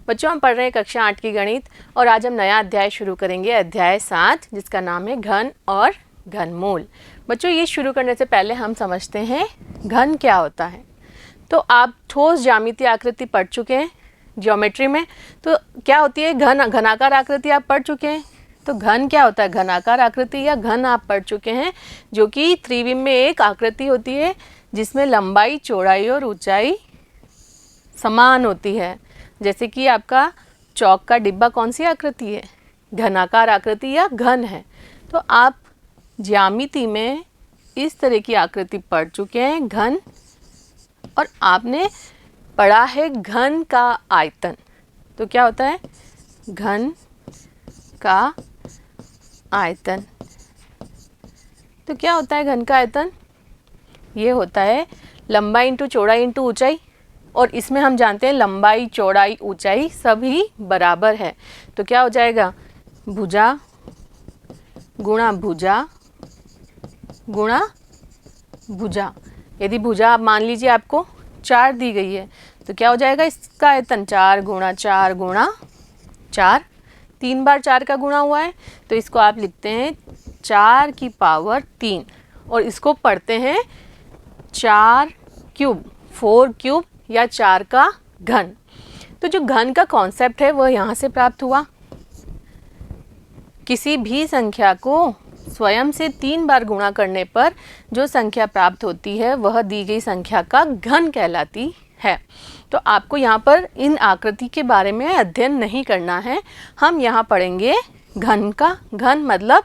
बच्चों, हम पढ़ रहे हैं कक्षा 8 की गणित और आज हम नया अध्याय शुरू करेंगे, अध्याय 7, जिसका नाम है घन और घनमूल। बच्चों, ये शुरू करने से पहले हम समझते हैं घन क्या होता है। तो आप ठोस ज्यामितीय आकृति पढ़ चुके हैं ज्योमेट्री में, तो क्या होती है घनाकार आकृति आप पढ़ चुके हैं। तो घन क्या होता है, घनाकार आकृति या घन आप पढ़ चुके हैं, जो कि त्रिविम में एक आकृति होती है जिसमें लंबाई, चौड़ाई और ऊंचाई समान होती है। जैसे कि आपका चौक का डिब्बा कौन सी आकृति है, घनाकार आकृति या घन है। तो आप ज्यामिति में इस तरह की आकृति पढ़ चुके हैं घन, और आपने पढ़ा है घन का आयतन। तो क्या होता है घन का आयतन। तो क्या होता है घन का आयतन, ये होता है लंबाई इंटू चौड़ाई इंटू ऊंचाई, और इसमें हम जानते हैं लंबाई, चौड़ाई, ऊंचाई सभी बराबर है। तो क्या हो जाएगा भुजा गुणा भुजा गुणा भुजा। यदि भुजा आप मान लीजिए आपको 4 दी गई है, तो क्या हो जाएगा इसका आयतन 4 गुणा 4 गुणा 4। 3 बार 4 का गुणा हुआ है, तो इसको आप लिखते हैं 4 की पावर 3, और इसको पढ़ते हैं 4 क्यूब, 4 क्यूब या 4 का घन। तो जो घन का कॉन्सेप्ट है वह यहाँ से प्राप्त हुआ। किसी भी संख्या को स्वयं से 3 बार गुणा करने पर जो संख्या प्राप्त होती है वह दी गई संख्या का घन कहलाती है। तो आपको यहाँ पर इन आकृति के बारे में अध्ययन नहीं करना है, हम यहाँ पढ़ेंगे घन का। घन मतलब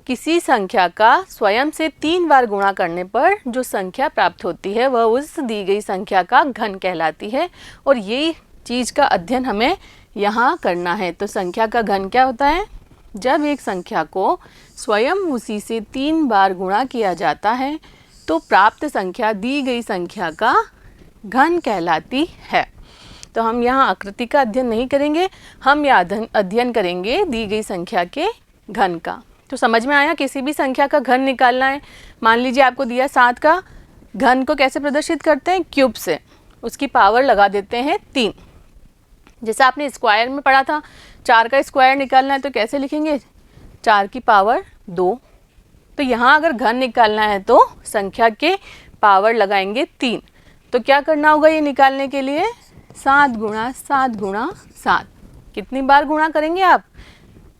किसी संख्या का स्वयं से 3 बार गुणा करने पर जो संख्या प्राप्त होती है वह उस दी गई संख्या का घन कहलाती है, और यही चीज़ का अध्ययन हमें यहाँ करना है। तो संख्या का घन क्या होता है, जब एक संख्या को स्वयं उसी से 3 बार गुणा किया जाता है तो प्राप्त संख्या दी गई संख्या का घन कहलाती है। तो हम यहाँ आकृति का अध्ययन नहीं करेंगे, हम यह अध्ययन करेंगे दी गई संख्या के घन का। तो समझ में आया, किसी भी संख्या का घन निकालना है। मान लीजिए आपको दिया 7 का घन को कैसे प्रदर्शित करते हैं, क्यूब से उसकी पावर लगा देते हैं 3। जैसे आपने स्क्वायर में पढ़ा था, 4 का स्क्वायर निकालना है तो कैसे लिखेंगे, 4 की पावर 2। तो यहाँ अगर घन निकालना है तो संख्या के पावर लगाएंगे 3। तो क्या करना होगा ये निकालने के लिए, 7 गुणा 7 गुणा 7। कितनी बार गुणा करेंगे आप,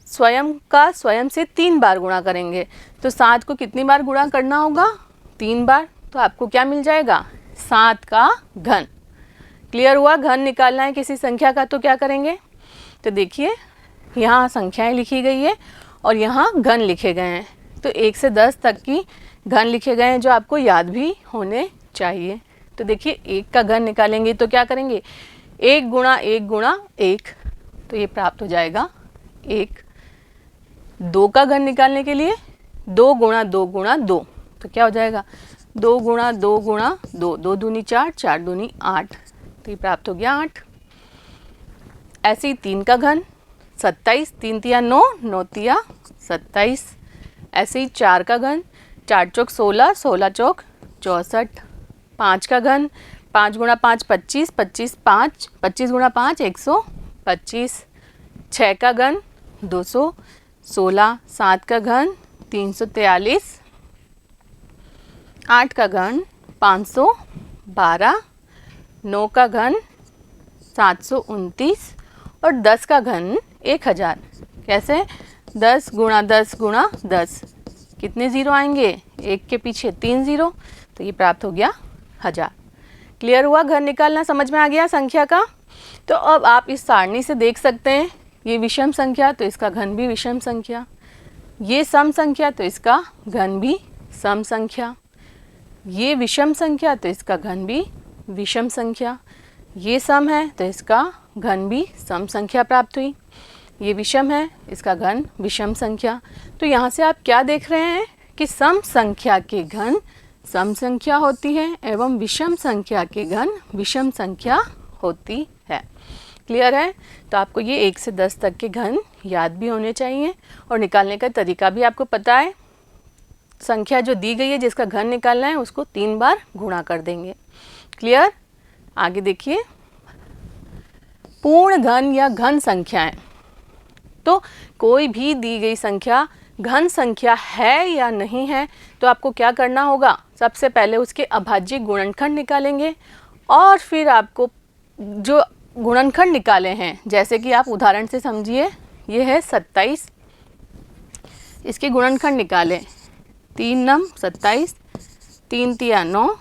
स्वयं से 3 बार गुणा करेंगे। तो 7 को कितनी बार गुणा करना होगा, 3 बार। तो आपको क्या मिल जाएगा, 7 का घन। क्लियर हुआ, घन निकालना है किसी संख्या का तो क्या करेंगे। तो देखिए यहाँ संख्याएं लिखी गई है और यहाँ घन लिखे गए हैं। तो 1 से 10 तक की घन लिखे गए हैं जो आपको याद भी होने चाहिए। तो देखिए 1 का घन निकालेंगे तो क्या करेंगे, 1 गुणा 1 गुणा 1, तो ये प्राप्त हो जाएगा 1। 2 का घन निकालने के लिए 2 गुणा 2 गुणा 2, तो क्या हो जाएगा 2 गुणा 2 गुणा 2, 2 दूनी 4, 4 दूनी 8, तो ये प्राप्त हो गया 8। ऐसे ही 3 का घन 27, 3 तिया 9, 9 तिया 27। ऐसे ही 4 का घन 4 चौक 16, 16 चौक 64। 5 का घन 5 गुणा 5 25, 25 5, 25 गुणा 5 125। 6 का घन 216। 7 का घन 343। 8 का घन 512। 9 का घन 729 और 10 का घन 1000। कैसे, 10 गुणा 10 गुणा 10, कितने ज़ीरो आएंगे, 1 के पीछे 3 ज़ीरो, तो ये प्राप्त हो गया 1000। क्लियर हुआ, घन निकालना समझ में आ गया संख्या का। तो अब आप इस सारणी से देख सकते हैं, ये विषम संख्या तो इसका घन भी विषम संख्या, ये सम संख्या तो इसका घन भी सम संख्या, ये विषम संख्या तो इसका घन भी विषम संख्या, ये सम है तो इसका घन भी सम संख्या प्राप्त हुई, ये विषम है इसका घन विषम संख्या। तो यहाँ से आप क्या देख रहे हैं कि सम संख्या के घन सम संख्या होती है एवं विषम संख्या के घन विषम संख्या होती है। क्लियर है, तो आपको ये 1 से 10 तक के घन याद भी होने चाहिए और निकालने का तरीका भी आपको पता है। संख्या जो दी गई है जिसका घन निकालना है उसको 3 बार गुणा कर देंगे। क्लियर, आगे देखिए पूर्ण घन या घन संख्याएं। तो कोई भी दी गई संख्या घन संख्या है या नहीं है, तो आपको क्या करना होगा, सबसे पहले उसके अभाज्य गुणनखंड निकालेंगे और फिर आपको जो गुणनखंड निकाले हैं, जैसे कि आप उदाहरण से समझिए, ये है 27, इसके गुणनखंड निकालें, 3 नम 27, 3 तिया 9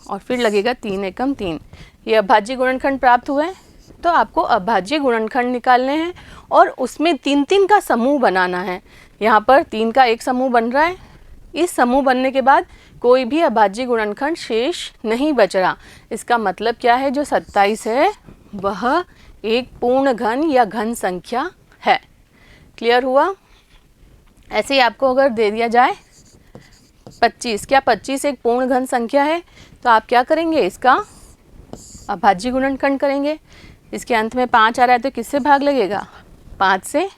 और फिर लगेगा 3 एकम 3। ये अभाज्य गुणनखंड प्राप्त हुए। तो आपको अभाज्य गुणनखंड निकालने हैं और उसमें 3-3 का समूह बनाना है। यहाँ पर 3 का एक समूह बन रहा है। इस समूह बनने के बाद कोई भी अभाज्य गुणनखंड शेष नहीं बच रहा। इसका मतलब क्या है, जो 27 है वह एक पूर्ण घन या घन संख्या है। क्लियर हुआ? ऐसे ही आपको अगर दे दिया जाए 25, क्या 25 एक पूर्ण घन संख्या है, तो आप क्या करेंगे, इसका अभाज्य गुणनखंड करेंगे। इसके अंत में 5 आ रहा है तो किससे भाग लगेगा, 5 से।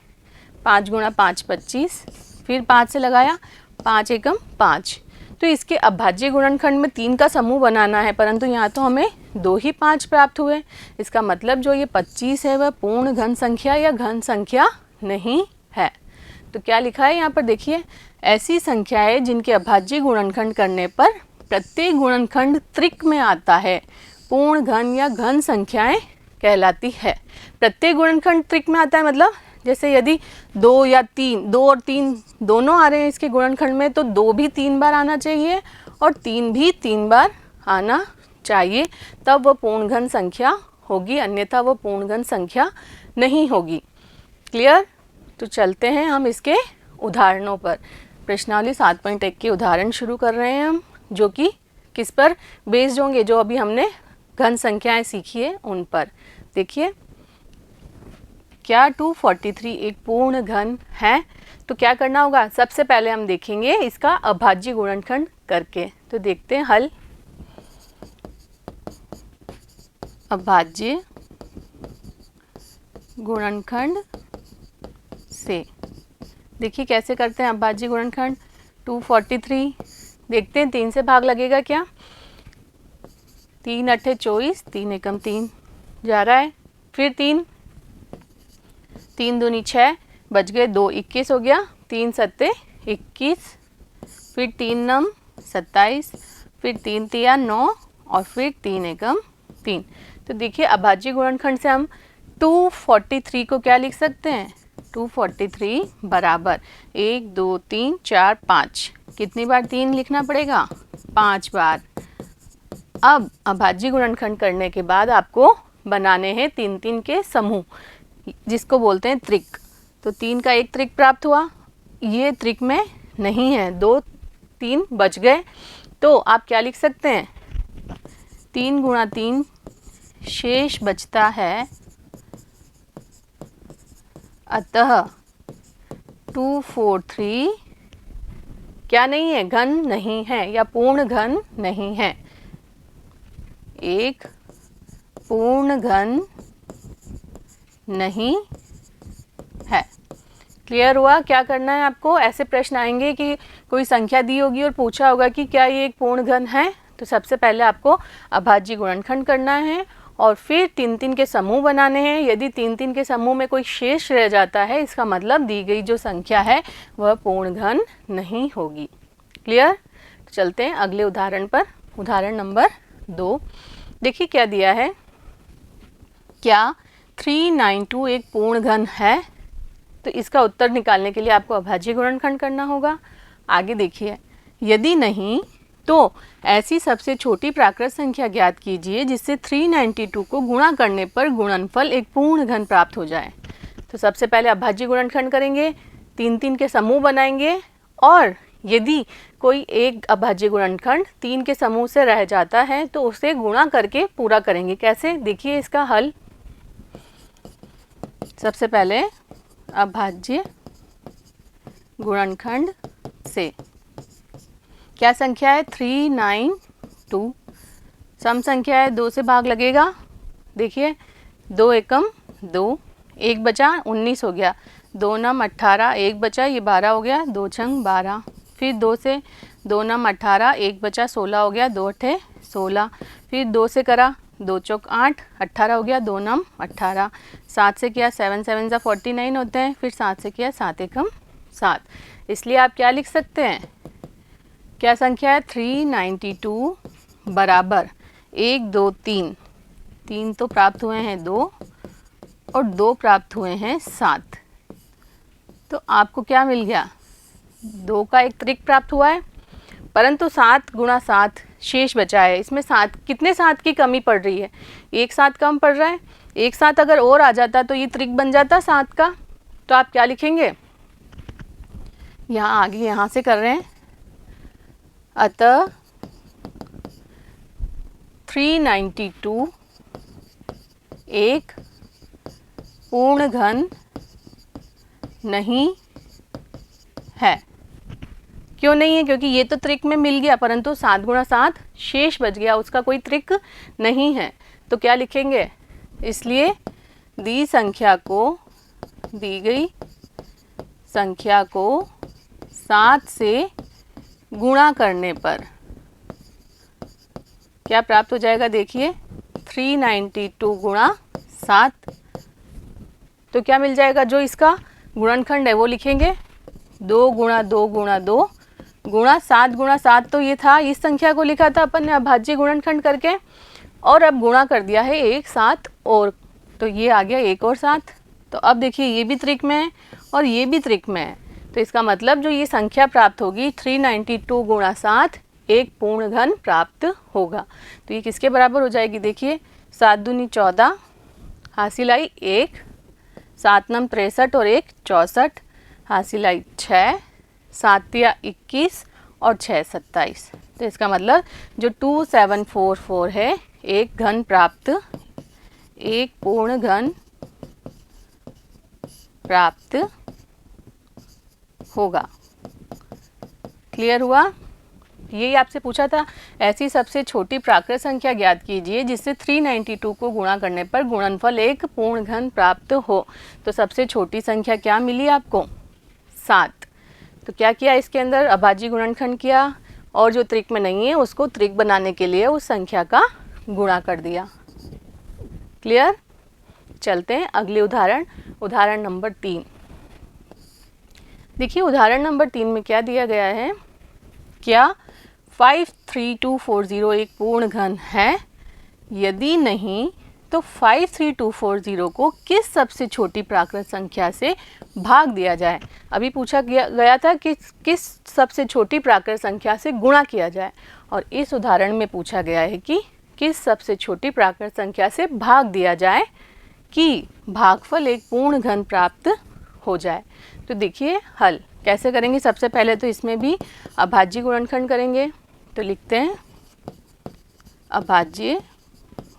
5 गुणा 5 25, फिर 5 से लगाया, 5 एकम 5। तो इसके अभाज्य गुणनखंड में 3 का समूह बनाना है, परंतु यहाँ तो हमें 2 ही 5 प्राप्त हुए। इसका मतलब जो ये 25 है वह पूर्ण घन संख्या या घन संख्या नहीं है। तो क्या लिखा है यहाँ पर देखिए, ऐसी संख्याएं जिनके अभाज्य गुणनखंड करने पर प्रत्येक गुणनखंड त्रिक में आता है, पूर्ण घन या घन संख्याएं कहलाती है। प्रत्येक गुणनखंड त्रिक में आता है मतलब जैसे यदि 2 या 3, 2 और 3 दोनों आ रहे हैं इसके गुणनखंड में, तो 2 भी 3 बार आना चाहिए और 3 भी 3 बार आना चाहिए, तब वह पूर्ण घन संख्या होगी, अन्यथा वह पूर्ण घन संख्या नहीं होगी। क्लियर? तो चलते हैं हम इसके उदाहरणों पर। प्रश्नावली 7.1 के उदाहरण शुरू कर रहे हैं हम, जो कि किस पर बेस्ड होंगे, जो अभी हमने घन संख्याएं सीखी है उन पर। देखिए, क्या 243 एक पूर्ण घन है? तो क्या करना होगा, सबसे पहले हम देखेंगे इसका अभाज्य गुणनखंड करके। तो देखते हैं हल। अभाज्य गुणनखंड से देखिए कैसे करते हैं अभाज्य गुणनखंड। 243 देखते हैं 3 से भाग लगेगा क्या, 3 अट्ठे 24, 3 एकम 3 जा रहा है, फिर 3 दूनी 6 बच गए, 2 21 हो गया, 3 सत्ते 21, फिर 3 नम 27, फिर 3 तिया 9 और फिर 3 एकम 3। तो देखिए अभाज्य गुणनखंड से हम 243 को क्या लिख सकते हैं, 243 बराबर 1 2 3 4 5, कितनी बार 3 लिखना पड़ेगा, 5 बार। अब अभाज्य गुणनखंड करने के बाद आपको बनाने हैं 3-3 के समूह, जिसको बोलते हैं त्रिक। तो 3 का एक त्रिक प्राप्त हुआ, ये त्रिक में नहीं है, 2 3 बच गए, तो आप क्या लिख सकते हैं, 3 गुणा 3 शेष बचता है, अतः 243 क्या नहीं है, घन नहीं है या पूर्ण घन नहीं है, एक पूर्ण घन नहीं है। क्लियर हुआ? क्या करना है आपको, ऐसे प्रश्न आएंगे कि कोई संख्या दी होगी और पूछा होगा कि क्या ये एक पूर्ण घन है, तो सबसे पहले आपको अभाज्य गुणनखंड करना है और फिर 3-3 के समूह बनाने हैं। यदि 3-3 के समूह में कोई शेष रह जाता है, इसका मतलब दी गई जो संख्या है वह पूर्ण घन नहीं होगी। क्लियर? तो चलते हैं अगले उदाहरण पर। उदाहरण नंबर 2 देखिए क्या दिया है, क्या 392 एक पूर्ण घन है? तो इसका उत्तर निकालने के लिए आपको अभाज्य गुणनखंड करना होगा। आगे देखिए, यदि नहीं तो ऐसी सबसे छोटी प्राकृत संख्या ज्ञात कीजिए जिससे 392 को गुणा करने पर गुणनफल एक पूर्ण घन प्राप्त हो जाए। तो सबसे पहले अभाज्य गुणनखंड करेंगे, 3-3 के समूह बनाएंगे और यदि कोई एक अभाज्य गुणनखंड 3 के समूह से रह जाता है तो उसे गुणा करके पूरा करेंगे। कैसे, देखिए इसका हल। सबसे पहले अभाज्य गुणनखंड से क्या संख्या है, 392, सम संख्या है, 2 से भाग लगेगा। देखिए 2 एकम 2, 1 बचा 19 हो गया, 2 नम 18, 1 बचा ये 12 हो गया, 2 छंग 12, फिर 2 से 2 नम 18, 1 बचा 16 हो गया, 2 अट्ठे 16, फिर 2 से करा 2 चौक 8, 18 हो गया, 2 नम 18, 7 से किया 7 7 ज़ा 49 होते हैं, फिर 7 से किया 7 एकम 7, इसलिए आप क्या लिख सकते हैं, क्या संख्या है 392 बराबर 1 2 3, 3 तो प्राप्त हुए हैं 2 और 2 प्राप्त हुए हैं 7, तो आपको क्या मिल गया, 2 का एक त्रिक प्राप्त हुआ है, परंतु 7 गुणा 7 शेष बचा है, इसमें 7 कितने 7 की कमी पड़ रही है, एक 7 कम पड़ रहा है, एक 7 अगर और आ जाता तो ये त्रिक बन जाता 7 का, तो आप क्या लिखेंगे, यहाँ आगे यहाँ से कर रहे हैं, अतः 392 एक पूर्ण घन नहीं है। क्यों नहीं है, क्योंकि ये तो त्रिक में मिल गया, परंतु 7 गुणा 7 शेष बच गया, उसका कोई त्रिक नहीं है, तो क्या लिखेंगे, इसलिए दी गई संख्या को 7 से गुणा करने पर क्या प्राप्त हो जाएगा, देखिए 392 गुणा 7, तो क्या मिल जाएगा, जो इसका गुणनखंड है वो लिखेंगे 2 गुणा 2 गुणा 2 गुणा 7 तो ये था, इस संख्या को लिखा था अपन ने अभाज्य गुणनखंड करके, और अब गुणा कर दिया है एक 7 और, तो ये आ गया 1 और 7, तो अब देखिए ये भी त्रिक में है और ये भी त्रिक में है, तो इसका मतलब जो ये संख्या प्राप्त होगी 392 गुणा 7 एक पूर्ण घन प्राप्त होगा, तो ये किसके बराबर हो जाएगी, देखिए 7 दूनी 14, हासिल आई 1, 7 नम 63 और 1 64, हासिल आई 6, 7 तिया 21 और 6 27, तो इसका मतलब जो 2744 है एक घन प्राप्त, एक पूर्ण घन प्राप्त होगा। क्लियर हुआ, यही आपसे पूछा था, ऐसी सबसे छोटी प्राकृत संख्या ज्ञात कीजिए जिससे 392 को गुणा करने पर गुणनफल एक पूर्ण घन प्राप्त हो, तो सबसे छोटी संख्या क्या मिली आपको, 7, तो क्या किया, इसके अंदर अभाज्य गुणनखंड किया और जो त्रिक में नहीं है उसको त्रिक बनाने के लिए उस संख्या का गुणा कर दिया। क्लियर, चलते हैं अगले उदाहरण, उदाहरण नंबर 3। देखिए उदाहरण नंबर 3 में क्या दिया गया है, क्या 53240 एक पूर्ण घन है, यदि नहीं तो 53240 को किस सबसे छोटी प्राकृत संख्या से भाग दिया जाए। अभी पूछा गया था कि किस सबसे छोटी प्राकृत संख्या से गुणा किया जाए, और इस उदाहरण में पूछा गया है कि किस सबसे छोटी प्राकृत संख्या से भाग दिया जाए कि भागफल एक पूर्ण घन प्राप्त हो जाए। तो देखिए हल कैसे करेंगे, सबसे पहले तो इसमें भी अभाज्य गुणनखंड करेंगे, तो लिखते हैं अभाज्य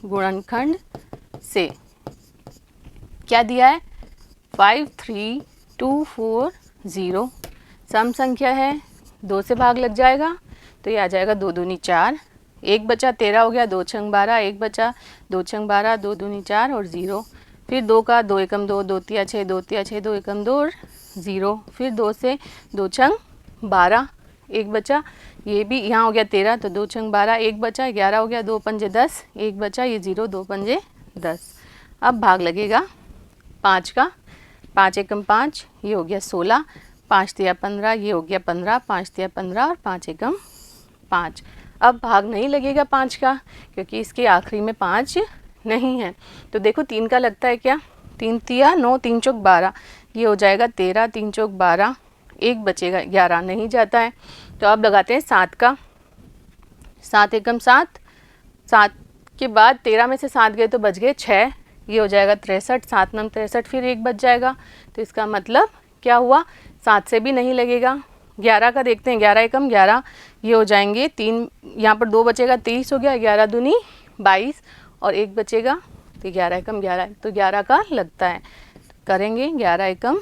गुणनखंड से क्या दिया है, 53240 सम संख्या है, 2 से भाग लग जाएगा तो ये आ जाएगा 2 दूनी 4, 1 बचा 13 हो गया, 2 छंग 12, 1 बचा 2 छंग 12, 2 दूनी 4 और 0, फिर 2 का 2 एकम 2, 2 तिया 6, 2 तिया 6, 2 एकम 2 और 0, फिर 2 से 2 छंग 12, 1 बचा, ये भी यहाँ हो गया 13, तो 2 छंग 12, 1 बचा, 11 हो गया, 2 पंजे 10, 1 बचा, ये 0, 2 पंजे 10। अब भाग लगेगा 5 का, 5 एकम 5, ये हो गया 16, 5 तिया 15, ये हो गया 15, 5 तिया 15 और 5 एकम 5। अब भाग नहीं लगेगा 5 का, क्योंकि इसके आखिरी में 5 नहीं है, तो देखो 3 का लगता है क्या, 3 तिया 9, 3 चौक 12, ये हो जाएगा 13, 3 चौक 12, 1 बचेगा 11 नहीं जाता है, तो अब लगाते हैं 7 का, 7 एकम 7, 7 के बाद 13 में से 7 गए तो बच गए 6, ये हो जाएगा 63, 7 नम 63, फिर 1 बच जाएगा, तो इसका मतलब क्या हुआ, 7 से भी नहीं लगेगा। 11 का देखते हैं, 11 एकम 11, ये हो जाएंगे 3, यहाँ पर 2 बचेगा 23 हो गया, 11 दूनी 22 और 1 बचेगा, तो 11 एकम 11, तो 11 का लगता है, करेंगे 11 एकम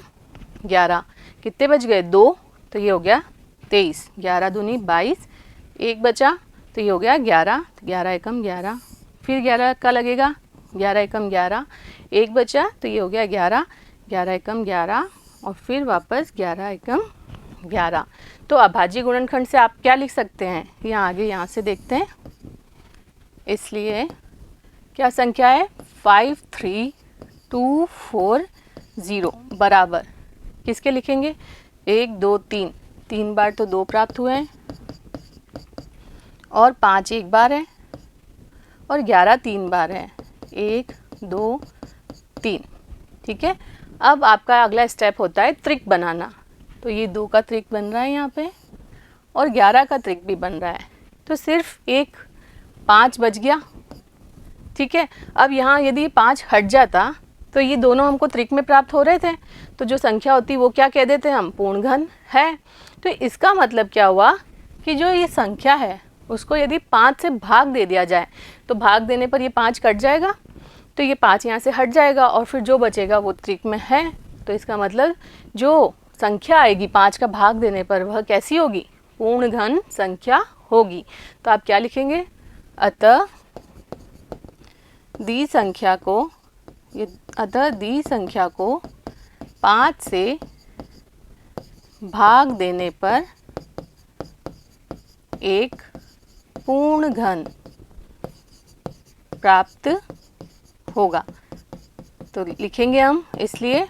11, कितने बच गए 2, तो ये हो गया 23, 11 दूनी 22, 1 बचा तो ये हो गया 11, 11 एकम 11, फिर 11 का लगेगा 11 एकम 11, 1 बचा तो ये हो गया 11, 11 एकम 11 और फिर वापस 11 एकम 11। तो अभाज्य गुणनखंड से आप क्या लिख सकते हैं, यहाँ आगे यहाँ से देखते हैं, इसलिए क्या संख्या है 53240 बराबर किसके लिखेंगे 1 2 3, 3 बार तो 2 प्राप्त हुए हैं और 5 एक बार है और 11 3 बार है 1 2 3। ठीक है, अब आपका अगला स्टेप होता है त्रिक बनाना। तो ये 2 का त्रिक बन रहा है यहाँ पे और 11 का त्रिक भी बन रहा है। तो सिर्फ एक 5 बच गया। ठीक है, अब यहाँ यदि 5 हट जाता तो ये दोनों हमको त्रिक में प्राप्त हो रहे थे, तो जो संख्या होती वो क्या कह देते हम पूर्ण घन है। तो इसका मतलब क्या हुआ कि जो ये संख्या है उसको यदि 5 से भाग दे दिया जाए तो भाग देने पर ये 5 कट जाएगा, तो ये 5 यहाँ से हट जाएगा और फिर जो बचेगा वो त्रिक में है। तो इसका मतलब जो संख्या आएगी 5 का भाग देने पर वह कैसी होगी पूर्ण घन संख्या होगी। तो आप क्या लिखेंगे अतः दी संख्या को 5 से भाग देने पर एक पूर्ण घन प्राप्त होगा। तो लिखेंगे हम इसलिए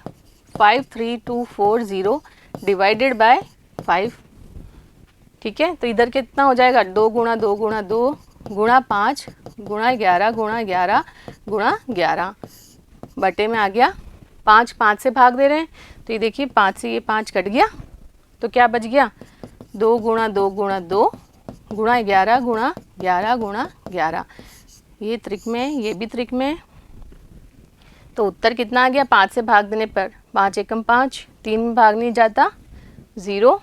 53240 डिवाइडेड बाय 5। ठीक है, तो इधर कितना हो जाएगा 2 गुणा 2 गुणा 2 गुणा 5 गुणा 11 गुणा 11 गुणा 11 बटे में आ गया 5। 5 से भाग दे रहे हैं तो ये देखिए 5 से ये 5 कट गया, तो क्या बच गया 2 गुणा 2 गुणा 2 गुणा 11 गुणा 11 गुणा 11। ये त्रिक में ये भी त्रिक में। तो उत्तर कितना आ गया 5 से भाग देने पर 5 एकम 5, 3 में भाग नहीं जाता 0,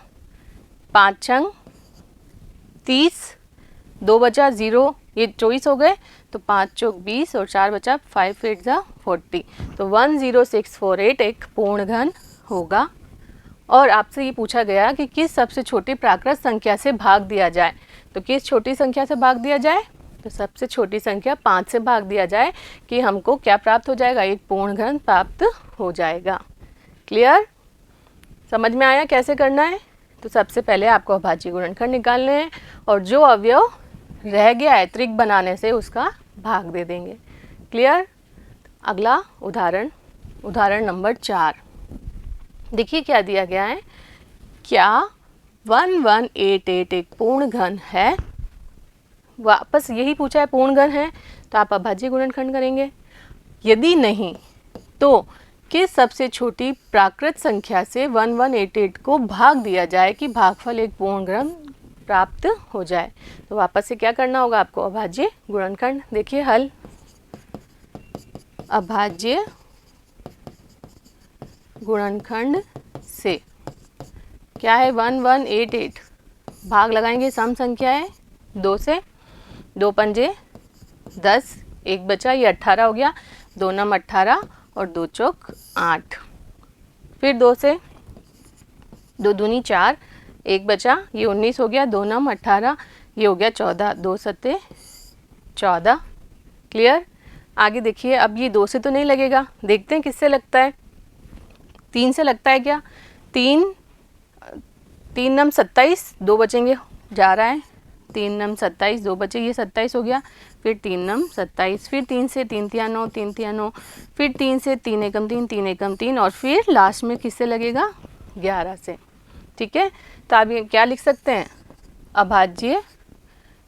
5 छंग 30, 2 बचा 0, ये 24 हो गए, तो 5 चौक 20 और 4 बचा 5 8 जा 40। तो 10648 एक पूर्ण घन होगा। और आपसे ये पूछा गया कि किस सबसे छोटी प्राकृत संख्या से भाग दिया जाए। तो किस छोटी संख्या से भाग दिया जाए, तो सबसे छोटी संख्या 5 से भाग दिया जाए कि हमको क्या प्राप्त हो जाएगा एक पूर्ण घन प्राप्त हो जाएगा। क्लियर, समझ में आया कैसे करना है। तो सबसे पहले आपको अभाज्य गुणनखंड निकालने हैं और जो अवयव रह गया है त्रिक बनाने से उसका भाग दे देंगे। क्लियर, अगला उदाहरण नंबर 4। देखिए क्या दिया गया है, क्या 1188 एक पूर्ण घन है। वापस यही पूछा है पूर्ण घन है, तो आप अभाज्य गुणनखंड करेंगे। यदि नहीं तो किस सबसे छोटी प्राकृत संख्या से 1188 को भाग दिया जाए कि भागफल एक पूर्ण घन प्राप्त हो जाए। तो वापस से क्या करना होगा आपको अभाज्य गुणनखंड। देखिए हल, अभाज्य गुणनखंड से क्या है 1188 भाग लगाएंगे, सम संख्या है 2 से, 2 पंजे 10, एक बचा ये 18 हो गया, 2 नम 18 और 2 चौक 8। फिर 2 से 2 दूनी 4, एक बचा ये 19 हो गया, 2 नम 18 ये हो गया 14, 2 सत्ते 14। क्लियर, आगे देखिए अब ये 2 से तो नहीं लगेगा, देखते हैं किससे लगता है। 3 से लगता है क्या, 3 नम 27, 2 बचेंगे जा रहा है, 3 नम 27 2 बचे ये 27 हो गया, फिर 3 नम 27, फिर 3 से 3 तिया 9 3 तिया 9, फिर 3 से 3 एकम 3 3 एकम 3 और फिर लास्ट में किससे लगेगा 11 से। ठीक है, तो आप ये क्या लिख सकते हैं अभाज्य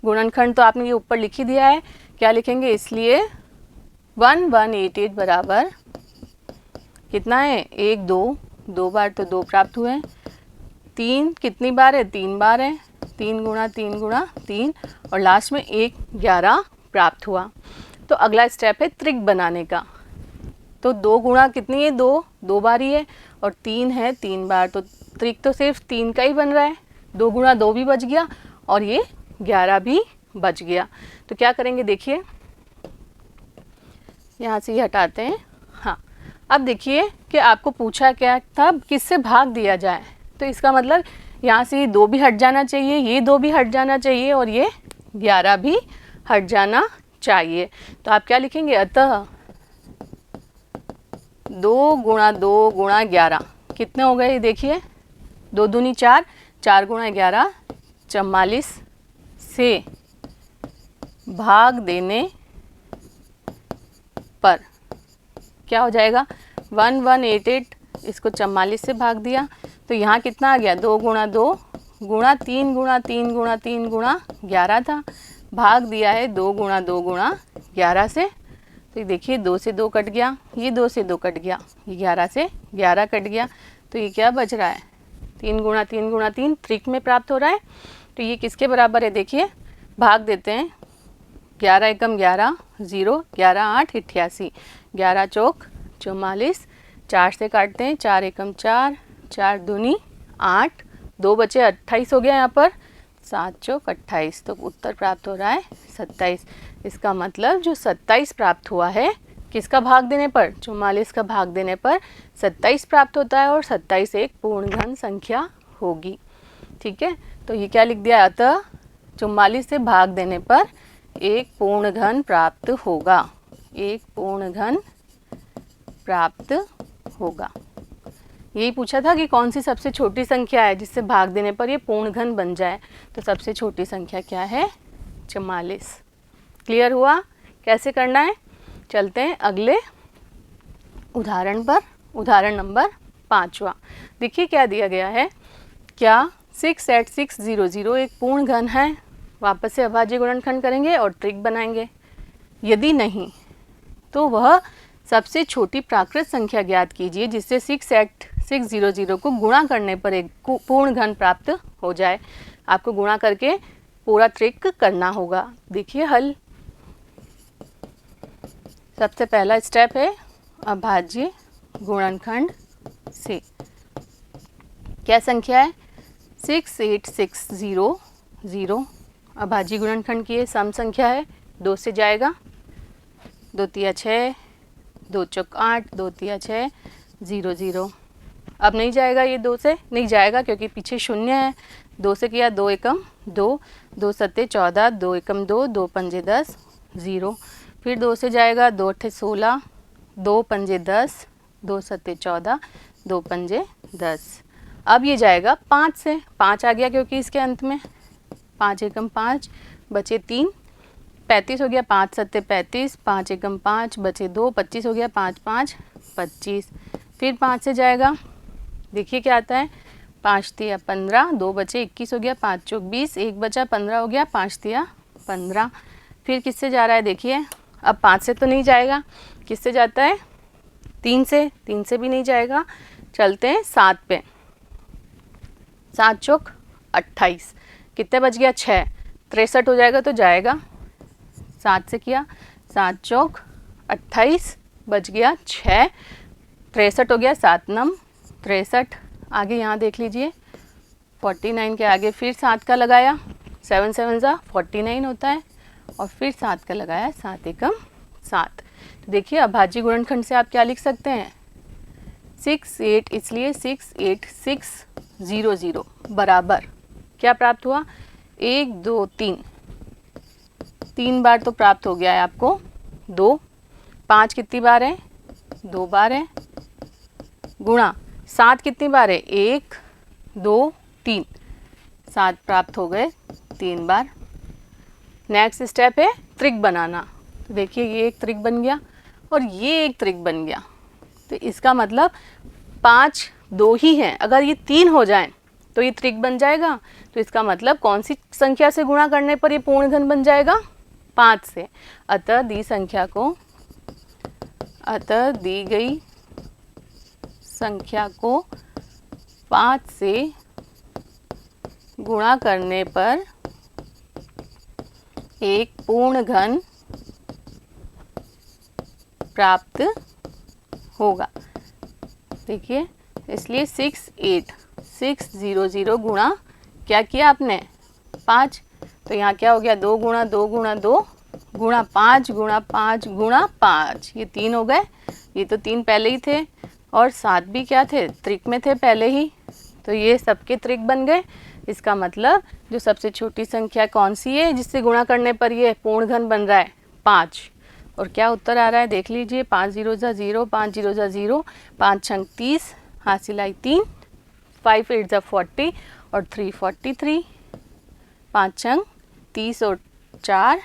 गुणनखंड। तो आपने ये ऊपर लिख ही दिया है, क्या लिखेंगे, इसलिए 1188 बराबर कितना है 1 2, 2 बार तो 2 प्राप्त हुए, 3 कितनी बार है 3 बार है, 3 गुणा 3 और लास्ट में 1 11 प्राप्त हुआ। तो अगला स्टेप है त्रिक बनाने का। तो 2 गुणा कितनी है 2 बार ही है और 3 है 3 बार, तो त्रिक तो सिर्फ 3 का ही बन रहा है, 2 गुणा 2 भी बच गया और ये 11 भी बच गया। तो क्या करेंगे देखिए, यहाँ से ये हटाते हैं। हाँ, अब देखिए कि आपको पूछा क्या था किससे भाग दिया जाए, तो इसका मतलब यहाँ से ये 2 भी हट जाना चाहिए, ये 2 भी हट जाना चाहिए और ये 11 भी हट जाना चाहिए। तो आप क्या लिखेंगे, अतः 2 गुणा 2 गुणा 11 कितने हो गए देखिए, 2 दूनी 4, 4 गुणा 11 44 से भाग देने पर क्या हो जाएगा 1188, इसको 44 से भाग दिया तो यहाँ कितना आ गया 2 गुणा 2 गुणा 3 गुणा 3 गुणा 3 गुणा 11 था, भाग दिया है 2 गुणा 2 गुणा 11 से। तो देखिए 2 से 2 कट गया, ये 2 से 2 कट गया, ये 11 से 11 कट गया, तो ये क्या बच रहा है 3 गुणा 3 गुणा 3 त्रिक में प्राप्त हो रहा है। तो ये किसके बराबर है देखिए, भाग देते हैं 11 एकम 11 0 11 8 88, 11 चौक 44, 4 से काटते हैं 4 एकम 4 4 दूनी 8, 2 बचे 28 हो गया यहाँ पर, 7 चौक 28, तो उत्तर प्राप्त हो रहा है 27। इसका मतलब जो 27 प्राप्त हुआ है किसका भाग देने पर, 44 का भाग देने पर 27 प्राप्त होता है और 27 एक पूर्ण घन संख्या होगी। ठीक है, तो ये क्या लिख दिया, अतः 44 से भाग देने पर एक पूर्ण घन प्राप्त होगा, एक पूर्ण घन प्राप्त होगा। यही पूछा था कि कौन सी सबसे छोटी संख्या है जिससे भाग देने पर ये पूर्ण घन बन जाए, तो सबसे छोटी संख्या क्या है 44। क्लियर हुआ कैसे करना है? चलते हैं अगले उदाहरण पर। उदाहरण नंबर 5वां। देखिए क्या दिया गया है, क्या 68600 एक पूर्ण घन है? वापस से अभाज्य गुणनखंड करेंगे और त्रिक बनाएंगे। यदि नहीं तो वह सबसे छोटी प्राकृत संख्या ज्ञात कीजिए जिससे 68600 को गुणा करने पर एक पूर्ण घन प्राप्त हो जाए। आपको गुणा करके पूरा त्रिक करना होगा। देखिए हल, सबसे पहला स्टेप है अभाज्य गुणनखंड से। क्या संख्या है 68600, अभाज्य गुणनखंड की है, सम संख्या है, 2 से जाएगा, 2 तिया 6, 2 चौक 8, 2 तिया 6, 0 0। अब नहीं जाएगा, ये 2 से नहीं जाएगा क्योंकि पीछे शून्य है। 2 से किया 2 एकम 2, 2 सत्ते 14, 2 एकम 2, 2 पंजे 10, 0। फिर 2 से जाएगा, 2 अट्ठे 16, 2 पंजे 10, 2 सत्ते 14, 2 पंजे 10। अब ये जाएगा 5 से, 5 आ गया क्योंकि इसके अंत में 5 एकम 5, बचे 3, 35 हो गया, 5 सत्ते 35, 5 एकम 5, बचे 2, 25 हो गया, 5 5 25। फिर 5 से जाएगा, देखिए क्या आता है, 5 तिया 15, 2 बचे 21 हो गया, 5 चौक 20, 1 बचा 15 हो गया, 5 तिया 15। फिर किससे जा रहा है देखिए, अब 5 से तो नहीं जाएगा, किससे जाता है 3 से, 3 से भी नहीं जाएगा। चलते हैं 7 पे, 7 चौक 28, कितने बच गया 6, 63 हो जाएगा तो जाएगा। 7 से किया, 7 चौक 28, बच गया 6, 63 हो गया, 7 नम 63। आगे यहाँ देख लीजिए 49 के आगे फिर 7 का लगाया, 7 7 जा 49 होता है, और फिर 7 का लगाया, 7 एकम 7। तो देखिए अभाज्य गुणनखंड से आप क्या लिख सकते हैं 68, इसलिए 68600 बराबर क्या प्राप्त हुआ 1 2 3, 3 बार तो प्राप्त हो गया है आपको, 2, 5 कितनी बार है 2 बार है, गुणा 7 कितनी बार है 1 2 3, 7 प्राप्त हो गए 3 बार। नेक्स्ट स्टेप है त्रिक बनाना। तो देखिए ये एक त्रिक बन गया और ये एक त्रिक बन गया, तो इसका मतलब 5 2 ही हैं, अगर ये 3 हो जाएं तो ये त्रिक बन जाएगा। तो इसका मतलब कौन सी संख्या से गुणा करने पर ये पूर्ण घन बन जाएगा 5 से। अतः दी गई संख्या को 5 से गुणा करने पर एक पूर्ण घन प्राप्त होगा। देखिए इसलिए 68600 गुणा क्या किया आपने 5, तो यहाँ क्या हो गया 2 गुणा 2 गुणा 2 गुणा 5 गुणा 5 गुणा 5, ये 3 हो गए, ये तो 3 पहले ही थे और 7 भी क्या थे त्रिक में थे पहले ही, तो ये सबके त्रिक बन गए। इसका मतलब जो सबसे छोटी संख्या कौन सी है जिससे गुणा करने पर ये पूर्ण घन बन रहा है 5। और क्या उत्तर आ रहा है देख लीजिए, 5 0 जा 0, 5 0 जा 0, 5 छंग 30, हासिल आई 3, 5 8 जा 40 और 3 43, 5 छंग 30 और 4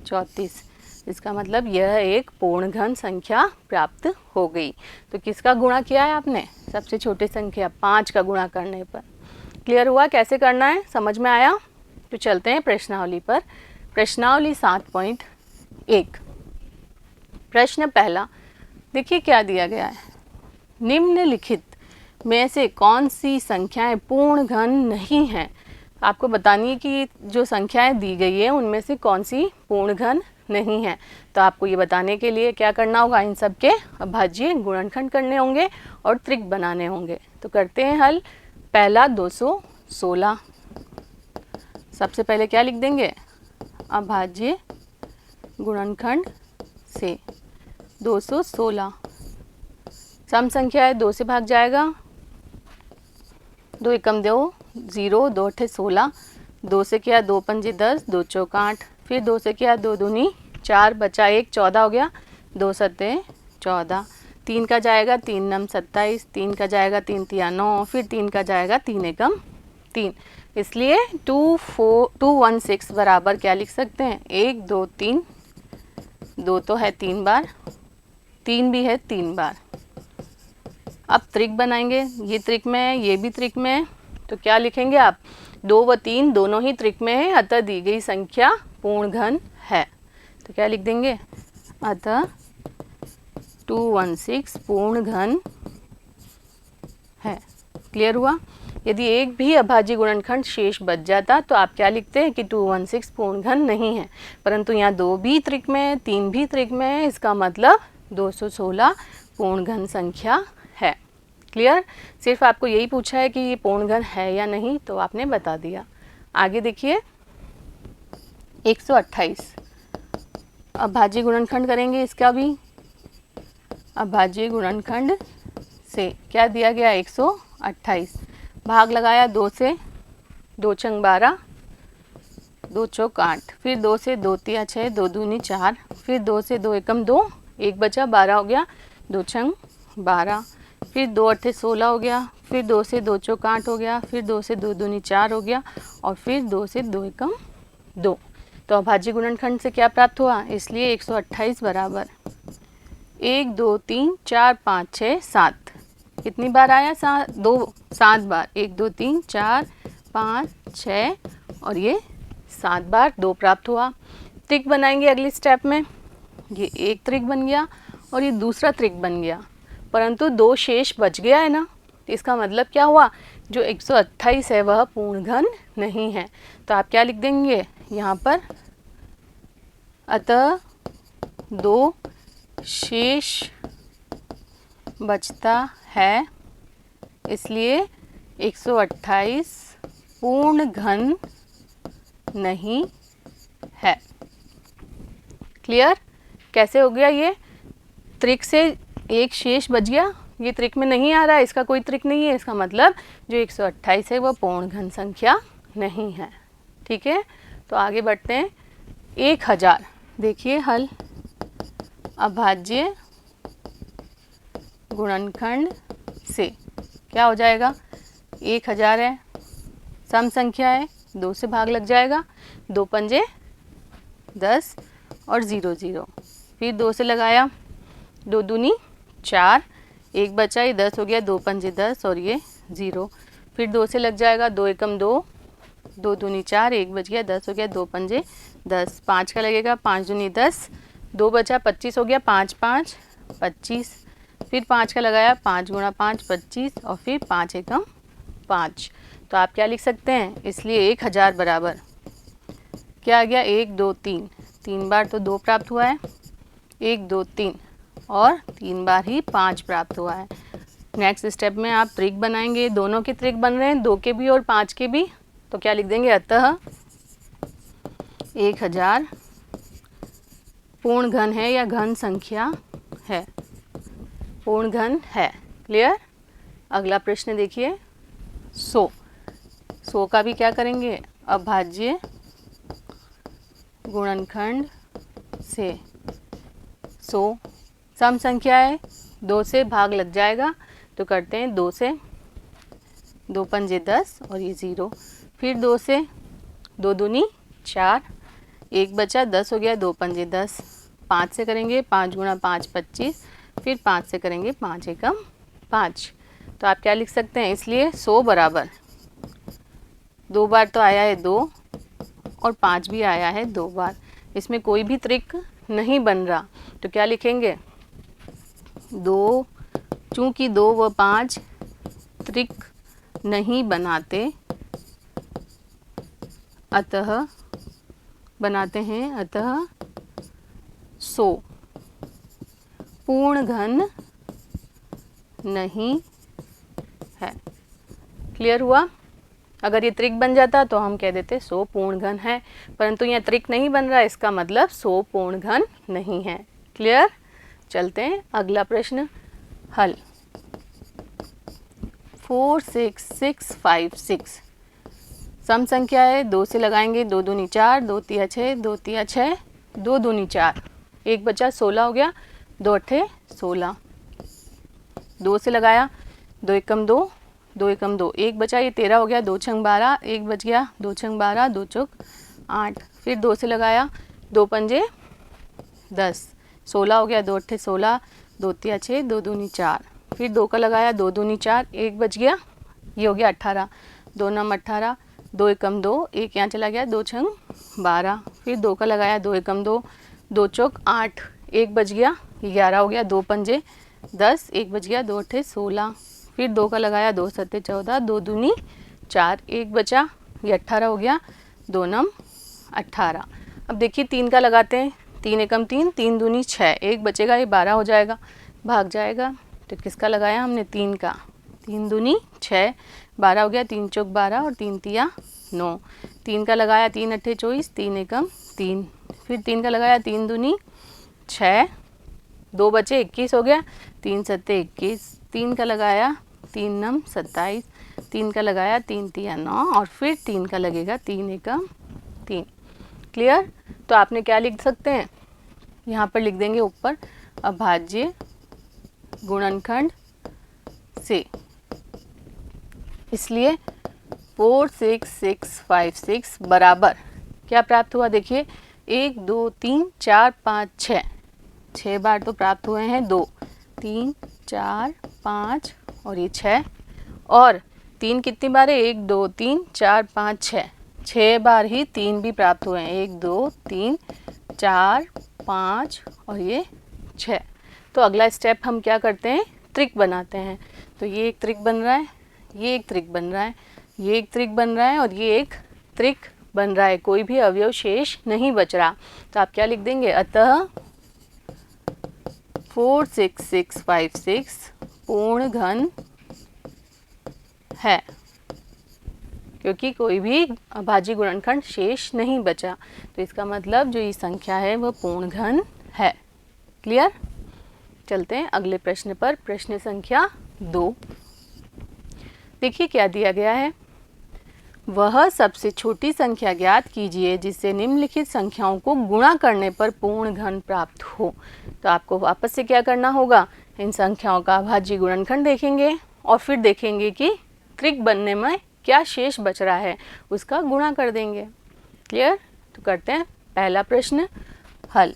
34, इसका मतलब यह एक पूर्ण घन संख्या प्राप्त हो गई। तो किसका गुणा किया है आपने? सबसे छोटी संख्या 5 का गुणा करने पर। क्लियर हुआ कैसे करना है? समझ में आया? तो चलते हैं प्रश्नावली पर। प्रश्नावली 7.1। प्रश्न पहला, देखिए क्या दिया गया है। निम्नलिखित में से कौन सी संख्याएं पूर्ण घन नहीं हैं? आपको बतानी है कि जो संख्याएं दी गई है उनमें से कौन सी पूर्ण घन नहीं है। तो आपको ये बताने के लिए क्या करना होगा? इन सब के अभाज्य गुणनखंड करने होंगे और त्रिक बनाने होंगे। तो करते हैं हल। पहला 216। सबसे पहले क्या लिख देंगे? अभाज्य गुणनखंड से 216। सम संख्या है, 2 से भाग जाएगा। 2 एकम 2, 0, 2 अठे 16, 2 से किया 2 पंजे 10, 2 चौक 8, फिर 2 से किया 2 दूनी 4, बचा 1, 14 हो गया, 2 सत्ते 14, 3 का जाएगा 3 नम 27, 3 का जाएगा 3 तिया 9, फिर 3 का जाएगा 3 एकम 3। इसलिए 216 बराबर क्या लिख सकते हैं? 1 2 3, 2 तो है 3 बार, 3 भी है 3 बार। अब त्रिक बनाएंगे, ये त्रिक में है, ये भी त्रिक में है। तो क्या लिखेंगे आप? 2 व 3 दोनों ही त्रिक में है, अतः दी गई संख्या पूर्ण घन है। तो क्या लिख देंगे? अतः 216 पूर्ण घन है। क्लियर हुआ? यदि एक भी अभाज्य गुणनखंड शेष बच जाता तो आप क्या लिखते हैं कि 216 पूर्ण घन नहीं है, परंतु यहाँ 2 भी त्रिक में है, 3 भी त्रिक में है, इसका मतलब 216 पूर्ण घन संख्या है। क्लियर? सिर्फ आपको यही पूछा है कि ये पूर्ण घन है या नहीं, तो आपने बता दिया। आगे देखिए 128। अभाज्य गुणनखंड करेंगे इसका भी। अभाज्य गुणनखंड से क्या दिया गया? 128। भाग लगाया 2 से, 2 छंग 12, 2 चौक 8, फिर 2 से 2 तिया 6, 2 दूनी 4, फिर 2 से 2 एकम 2, 1 बचा 12 हो गया, 2 छंग 12, फिर 2 अठे 16 हो गया, फिर 2 से 2 चौक 8 हो गया, फिर 2 से 2 दूनी 4 हो गया, और फिर 2 से 2 एकम 2। तो अभाज्य गुणनखंड से क्या प्राप्त हुआ? इसलिए 128 बराबर 1 2 3 4 5 6 7। कितनी बार आया? 7 बार। 1 2 3 4 5 6 और ये 7 बार 2 प्राप्त हुआ। त्रिक बनाएंगे अगले स्टेप में। ये एक त्रिक बन गया और ये दूसरा त्रिक बन गया, परंतु 2 शेष बच गया है ना। इसका मतलब क्या हुआ? जो 128 है वह पूर्ण घन नहीं है। तो आप क्या लिख देंगे यहाँ पर? अतः 2 शेष बचता है, इसलिए 128 पूर्ण घन नहीं है। क्लियर? कैसे हो गया? ये त्रिक से एक शेष बच गया, ये त्रिक में नहीं आ रहा है, इसका कोई त्रिक नहीं है, इसका मतलब जो 128 है वह पूर्ण घन संख्या नहीं है। ठीक है, तो आगे बढ़ते हैं। 1000 देखिए हल। अभाज्य गुणनखंड से क्या हो जाएगा? 1000 है, सम संख्या है, 2 से भाग लग जाएगा, 2 पंजे 10 और 0 0, फिर 2 से लगाया, 2 दूनी 4, 1 बचा, ये 10 हो गया, 2 पंजे 10 और ये 0, फिर 2 से लग जाएगा, 2 एकम 2, 2 दूनी 4, 1 बच गया, 10 हो गया, 2 पंजे 10, 5 का लगेगा, 5 दूनी 10, 2 बचा, 25 हो गया, 5 5 25, फिर 5 का लगाया, 5 गुणा 5 25 और फिर 5 एकम 5। तो आप क्या लिख सकते हैं? इसलिए 1000 बराबर क्या आ गया? 1 2 3, 3 बार तो 2 प्राप्त हुआ है, 1 2 3 और 3 बार ही 5 प्राप्त हुआ है। नेक्स्ट स्टेप में आप त्रिक बनाएंगे, दोनों के त्रिक बन रहे हैं, 2 के भी और 5 के भी। तो क्या लिख देंगे? अतः 1000 पूर्ण घन है या घन संख्या है, पूर्ण घन है। क्लियर? अगला प्रश्न देखिए 100 का भी क्या करेंगे? अभाज्य गुणनखंड से 100 सम संख्या है, 2 से भाग लग जाएगा, तो करते हैं 2 से, 2 पंजे 10 और ये 0, फिर 2 से, 2 दूनी 4, 1 बचा, 10 हो गया, 2 पंजे 10, 5 से करेंगे, 5 गुणा 5 25, फिर 5 से करेंगे 5 एकम 5। तो आप क्या लिख सकते हैं, इसलिए 100 बराबर 2 बार तो आया है 2 और 5 भी आया है 2 बार, इसमें कोई भी त्रिक नहीं बन रहा। तो क्या लिखेंगे, 2, चूँकि 2 व 5 त्रिक नहीं बनाते, अतः बनाते हैं, अतः 100 पूर्ण घन नहीं है। क्लियर हुआ? अगर ये त्रिक बन जाता तो हम कह देते 100 पूर्ण घन है, परंतु यह त्रिक नहीं बन रहा, इसका मतलब 100 पूर्ण घन नहीं है। क्लियर? चलते हैं अगला प्रश्न हल। 4 6 6 5 6 सम संख्या है, 2 से लगाएंगे, 2 दूनी 4, 2 तिया 6, 2 तिया 6, 2 दूनी 4, एक बचा 16 हो गया, 2 अट्ठे 16, 2 से लगाया, 2 एकम 2, 2 एकम 2, एक बचा, ये 13 हो गया, 2 छंग 12, एक बच गया, 2 छंग 12, 2 चौक 8, फिर 2 से लगाया, 2 पंजे 10, 16 हो गया, 2 अट्ठे 16, 2 तिया 6, 2 दूनी 4, फिर 2 का लगाया, 2 दूनी 4, एक बच गया, ये हो गया 18, 2 नम 18, 2 एकम 2, एक यहाँ चला गया, 2 छंग 12, फिर 2 का लगाया, 2 एकम 2, 2 चौक 8, एक बच गया, 11 हो गया, 2 पंजे 10, एक बच गया, 2 अट्ठे 16, फिर 2 का लगाया, 2 सत्ते 14, 2 दूनी 4, एक बचा, ये 18 हो गया, 2 नम 18। अब देखिए 3 का लगाते हैं, 3 एकम 3, 3 दूनी 6, एक बचेगा, ये 12 हो जाएगा, भाग जाएगा। तो किसका लगाया हमने, 3 का, 3 दूनी 6, 12 हो गया, 3 चौक 12 और 3 तिया 9, 3 का लगाया, 3 अट्ठे 24, 3 एकम 3, फिर 3 का लगाया, 3 दूनी 6, 2 बचे 21 हो गया, 3 सत्ते 21, 3 का लगाया, 3 नम 27, 3 का लगाया, 3 तिया 9 और फिर 3 का लगेगा, 3 एकम 3। क्लियर? तो आपने क्या लिख सकते हैं, यहाँ पर लिख देंगे ऊपर अभाज्य गुणनखंड से, इसलिए 4 6 6 5 6 बराबर क्या प्राप्त हुआ, देखिए 1 2 3 4 5 6, 6 बार तो प्राप्त हुए हैं, 2 3 4 5 और ये 6, और 3 कितनी बार है, 1 2 3 4 5 6, 6 बार ही 3 भी प्राप्त हुए हैं, 1 2 3 4 5 और ये 6। तो अगला स्टेप हम क्या करते हैं, त्रिक बनाते हैं। तो ये एक त्रिक बन रहा है, ये एक त्रिक बन रहा है, ये एक त्रिक बन रहा है और ये एक त्रिक बन रहा है, कोई भी अवयव शेष नहीं बच रहा। तो आप क्या लिख देंगे, अतः 4 6 6 5 6 पूर्ण घन है, क्योंकि कोई भी अभाज्य गुणनखंड शेष नहीं बचा, तो इसका मतलब जो ये संख्या है वह पूर्ण घन है। क्लियर? चलते हैं अगले प्रश्न पर, प्रश्न संख्या 2। देखिए क्या दिया गया है, वह सबसे छोटी संख्या ज्ञात कीजिए जिससे निम्नलिखित संख्याओं को गुणा करने पर पूर्ण घन प्राप्त हो। तो आपको वापस से क्या करना होगा, इन संख्याओं का अभाज्य गुणनखंड देखेंगे और फिर देखेंगे कि त्रिक बनने में क्या शेष बच रहा है, उसका गुणा कर देंगे। क्लियर? तो करते हैं पहला प्रश्न हल।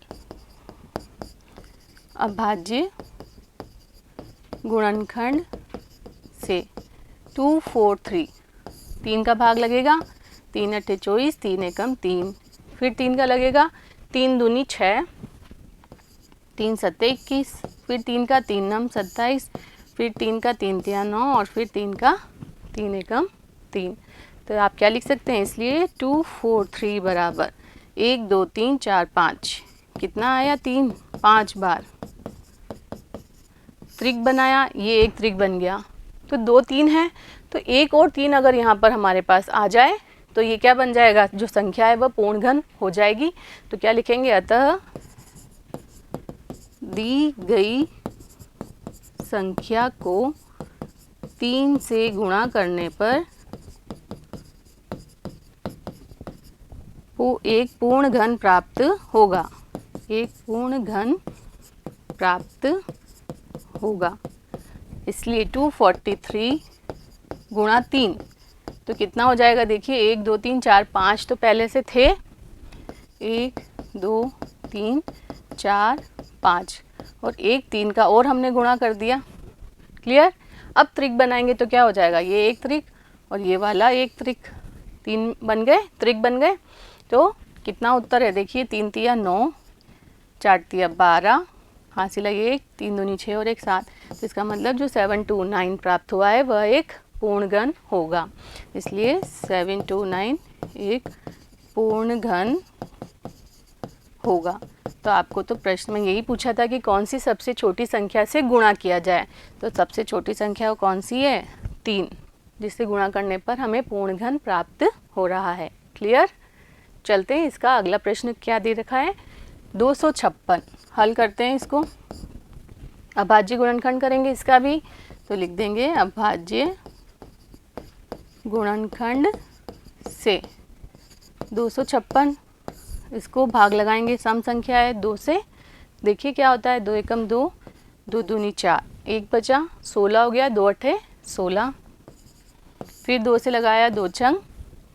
अभाज्य गुणनखंड से 2 4 3, 3 का भाग लगेगा, 3 अट्ठे 24, 3 एकम 3, फिर 3 का लगेगा, 3 दूनी 6, 3 सत्ते 21, फिर 3 का 3 नम 27, फिर 3 का 3 तिया 9 और फिर 3 का 3 एकम 3। तो आप क्या लिख सकते हैं, इसलिए 2 4 3 बराबर 1 2 3 4 5, कितना आया, 3 5 बार त्रिक बनाया, ये एक त्रिक बन गया। तो 2 3 है, तो एक और 3 अगर यहाँ पर हमारे पास आ जाए तो ये क्या बन जाएगा, जो संख्या है वह पूर्ण घन हो जाएगी। तो क्या लिखेंगे, अतः दी गई संख्या को 3 से गुणा करने पर एक पूर्ण घन प्राप्त होगा, एक पूर्ण घन प्राप्त होगा। इसलिए 243 गुणा 3, तो कितना हो जाएगा, देखिए 1 2 3 4 5 तो पहले से थे, 1 2 3 4 5 और एक 3 का और हमने गुणा कर दिया। क्लियर। अब त्रिक बनाएंगे तो क्या हो जाएगा, ये एक त्रिक और ये वाला एक त्रिक, 3 बन गए, त्रिक बन गए। तो कितना उत्तर है देखिए, 3 तिया 9, 4 तिया 12, हासिल है ये 3 दूनी 6 और 1 7। तो इसका मतलब जो 729 प्राप्त हुआ है वह एक पूर्ण घन होगा। इसलिए 729 एक पूर्ण घन होगा। तो आपको तो प्रश्न में यही पूछा था कि कौन सी सबसे छोटी संख्या से गुणा किया जाए। तो सबसे छोटी संख्या कौन सी है, 3, जिससे गुणा करने पर हमें पूर्ण घन प्राप्त हो रहा है। क्लियर। चलते हैं, इसका अगला प्रश्न क्या दे रखा है, 256। हल करते हैं इसको, अभाज्य गुणनखंड करेंगे इसका भी। तो लिख देंगे अभाज्य गुणनखंड से 256, इसको भाग लगाएंगे, सम संख्या है 2 से। देखिए क्या होता है, 2 एकम 2, 2 दूनी 4, 1 बचा, 16 हो गया, 2 अठे 16, फिर 2 से लगाया, 2 छंग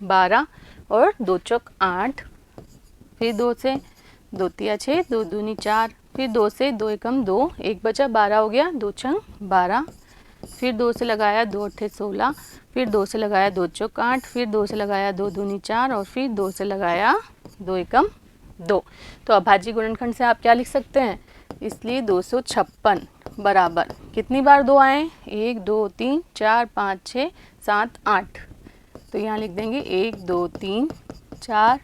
12 और 2 चौक 8, फिर 2 से 2 तिया 6, 2 दूनी 4, फिर 2 से 2 एकम 2, 1 बचा, 12 हो गया, 2 छंग 12, फिर 2 से लगाया, 2 अठे 16, फिर 2 से लगाया, 2 चौक 8, फिर 2 से लगाया, 2 दूनी 4 और फिर 2 से लगाया, 2 एकम 2। तो अभाज्य गुणनखंड से आप क्या लिख सकते हैं, इसलिए 256 बराबर कितनी बार 2 आए, 1 2 3 4 5 6 7 8। तो यहाँ लिख देंगे 1 2 3 4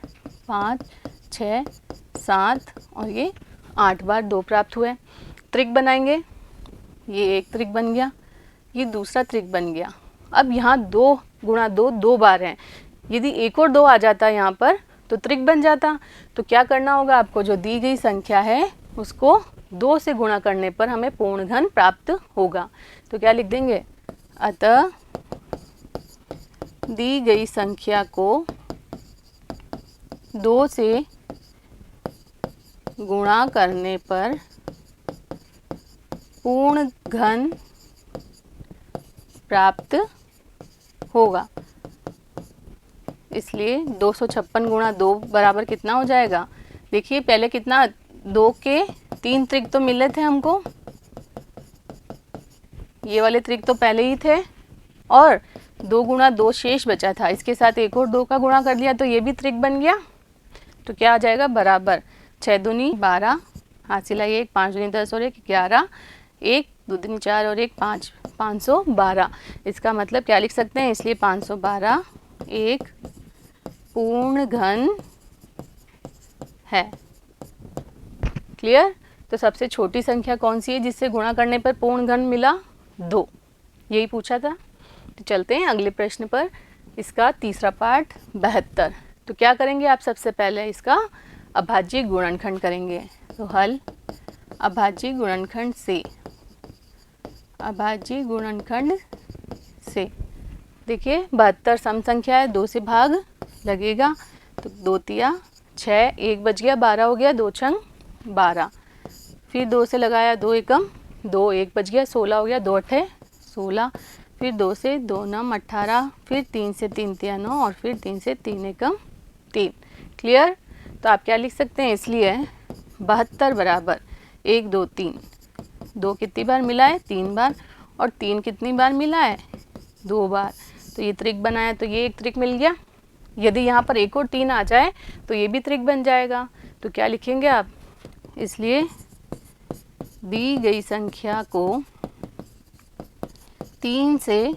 5 6 7 और ये 8 बार 2 प्राप्त हुए। त्रिक बनाएंगे, ये एक त्रिक बन गया, ये दूसरा त्रिक बन गया। अब यहाँ 2 गुणा 2 2 बार हैं, यदि एक और 2 आ जाता यहाँ पर तो त्रिक बन जाता। तो क्या करना होगा आपको, जो दी गई संख्या है उसको 2 से गुणा करने पर हमें पूर्ण घन प्राप्त होगा। तो क्या लिख देंगे, अतः दी गई संख्या को 2 से गुणा करने पर पूर्ण घन प्राप्त होगा। इसलिए 256 गुणा 2 बराबर कितना हो जाएगा, देखिए पहले कितना 2 के 3 त्रिक तो मिले थे हमको, ये वाले त्रिक तो पहले ही थे और 2 गुणा 2 शेष बचा था, इसके साथ एक और 2 का गुणा कर दिया तो ये भी त्रिक बन गया। तो क्या आ जाएगा, बराबर 6 दूनी 12, हासिल है 1, 5 दूनी 10 और 1 11, 1 2 दूनी 4 और 1 5, 512। इसका मतलब क्या लिख सकते हैं, इसलिए 512 एक पूर्ण घन है। क्लियर। तो सबसे छोटी संख्या कौन सी है जिससे गुणा करने पर पूर्ण घन मिला, 2, यही पूछा था। तो चलते हैं अगले प्रश्न पर, इसका तीसरा पार्ट 72। तो क्या करेंगे आप, सबसे पहले इसका अभाज्य गुणनखंड करेंगे। तो हल अभाज्य गुणनखंड से, अभाज्य गुणनखंड से देखिए 72 सम संख्या है, 2 से भाग लगेगा। तो 2 तिया 6, 1 बच गया, 12 हो गया, 2 छंग 12, फिर 2 से लगाया, 2 एकम 2, 1 बच गया, 16 हो गया, 2 अठे 16, फिर 2 से 2 नम 18, फिर 3 से 3 तिया 9 और फिर 3 से 3 एकम 3। क्लियर। तो आप क्या लिख सकते हैं, इसलिए 72 बराबर 1 2 3, 2 कितनी बार मिला है, 3 बार, और 3 कितनी बार मिला है, 2 बार। तो ये त्रिक बनाया तो ये एक त्रिक मिल गया। यदि यहाँ पर एक और 3 आ जाए तो ये भी त्रिक बन जाएगा। तो क्या लिखेंगे आप, इसलिए दी गई संख्या को 3 से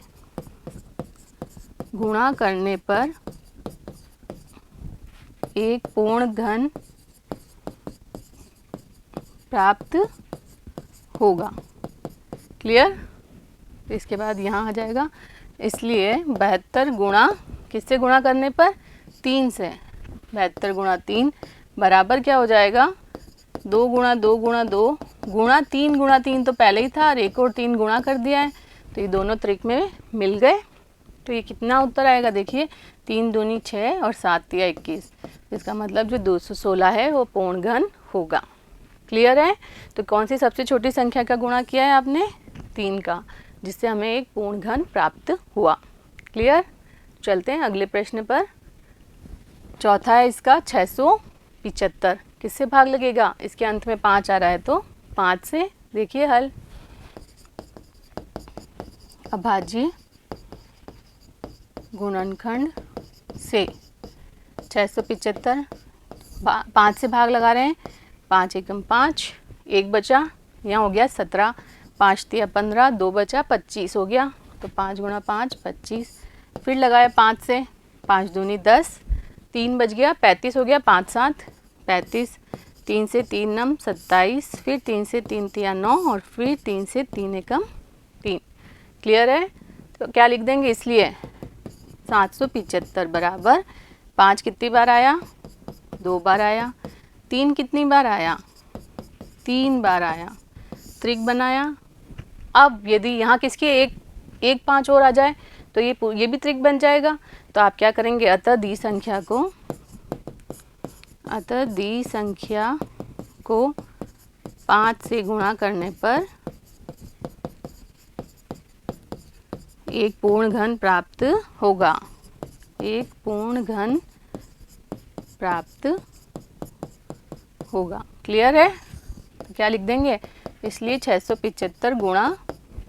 गुणा करने पर एक पूर्ण घन प्राप्त होगा। क्लियर। तो इसके बाद यहाँ आ जाएगा, इसलिए 72 गुणा किससे गुणा करने पर, 3 से, 72 गुणा 3 बराबर क्या हो जाएगा, 2 गुणा 2 गुणा 2 गुणा 3 तो पहले ही था और एक और 3 गुणा कर दिया है, तो ये दोनों त्रिक में मिल गए। तो ये कितना उत्तर आएगा, देखिए 3 दूनी 6 और 7 तिया 21। इसका मतलब जो 216 है वो पूर्ण घन होगा। क्लियर है। तो कौन सी सबसे छोटी संख्या का गुणा किया है आपने, 3 का, जिससे हमें एक पूर्ण घन प्राप्त हुआ। क्लियर। चलते हैं अगले प्रश्न पर, चौथा है इसका 675। किससे भाग लगेगा, इसके अंत में 5 आ रहा है तो 5 से। देखिए हल, अभाज्य गुणनखंड से 675, 5 से भाग लगा रहे हैं, 5 एकम 5, 1 बचा, यहाँ हो गया 17, 5 तिया 15, 2 बचा 25 हो गया, तो 5 गुणा 5 25, फिर लगाया 5 से, 5 दूनी 10, 3 बच गया 35 हो गया, 5 7 35, 3 से 3 नम 27, फिर 3 से 3 तिया 9 और फिर 3 से 3 एकम 3। क्लियर है? तो क्या लिख देंगे, इसलिए 775 बराबर 5 कितनी बार आया, 2 बार आया, 3 कितनी बार आया, 3 बार आया, त्रिक बनाया। अब यदि यहाँ किसकी एक 5 और आ जाए तो ये भी त्रिक बन जाएगा। तो आप क्या करेंगे, अतः दी संख्या को 5 से गुणा करने पर एक पूर्ण घन प्राप्त होगा, एक पूर्ण घन प्राप्त होगा। क्लियर है? तो क्या लिख देंगे, इसलिए 675 गुणा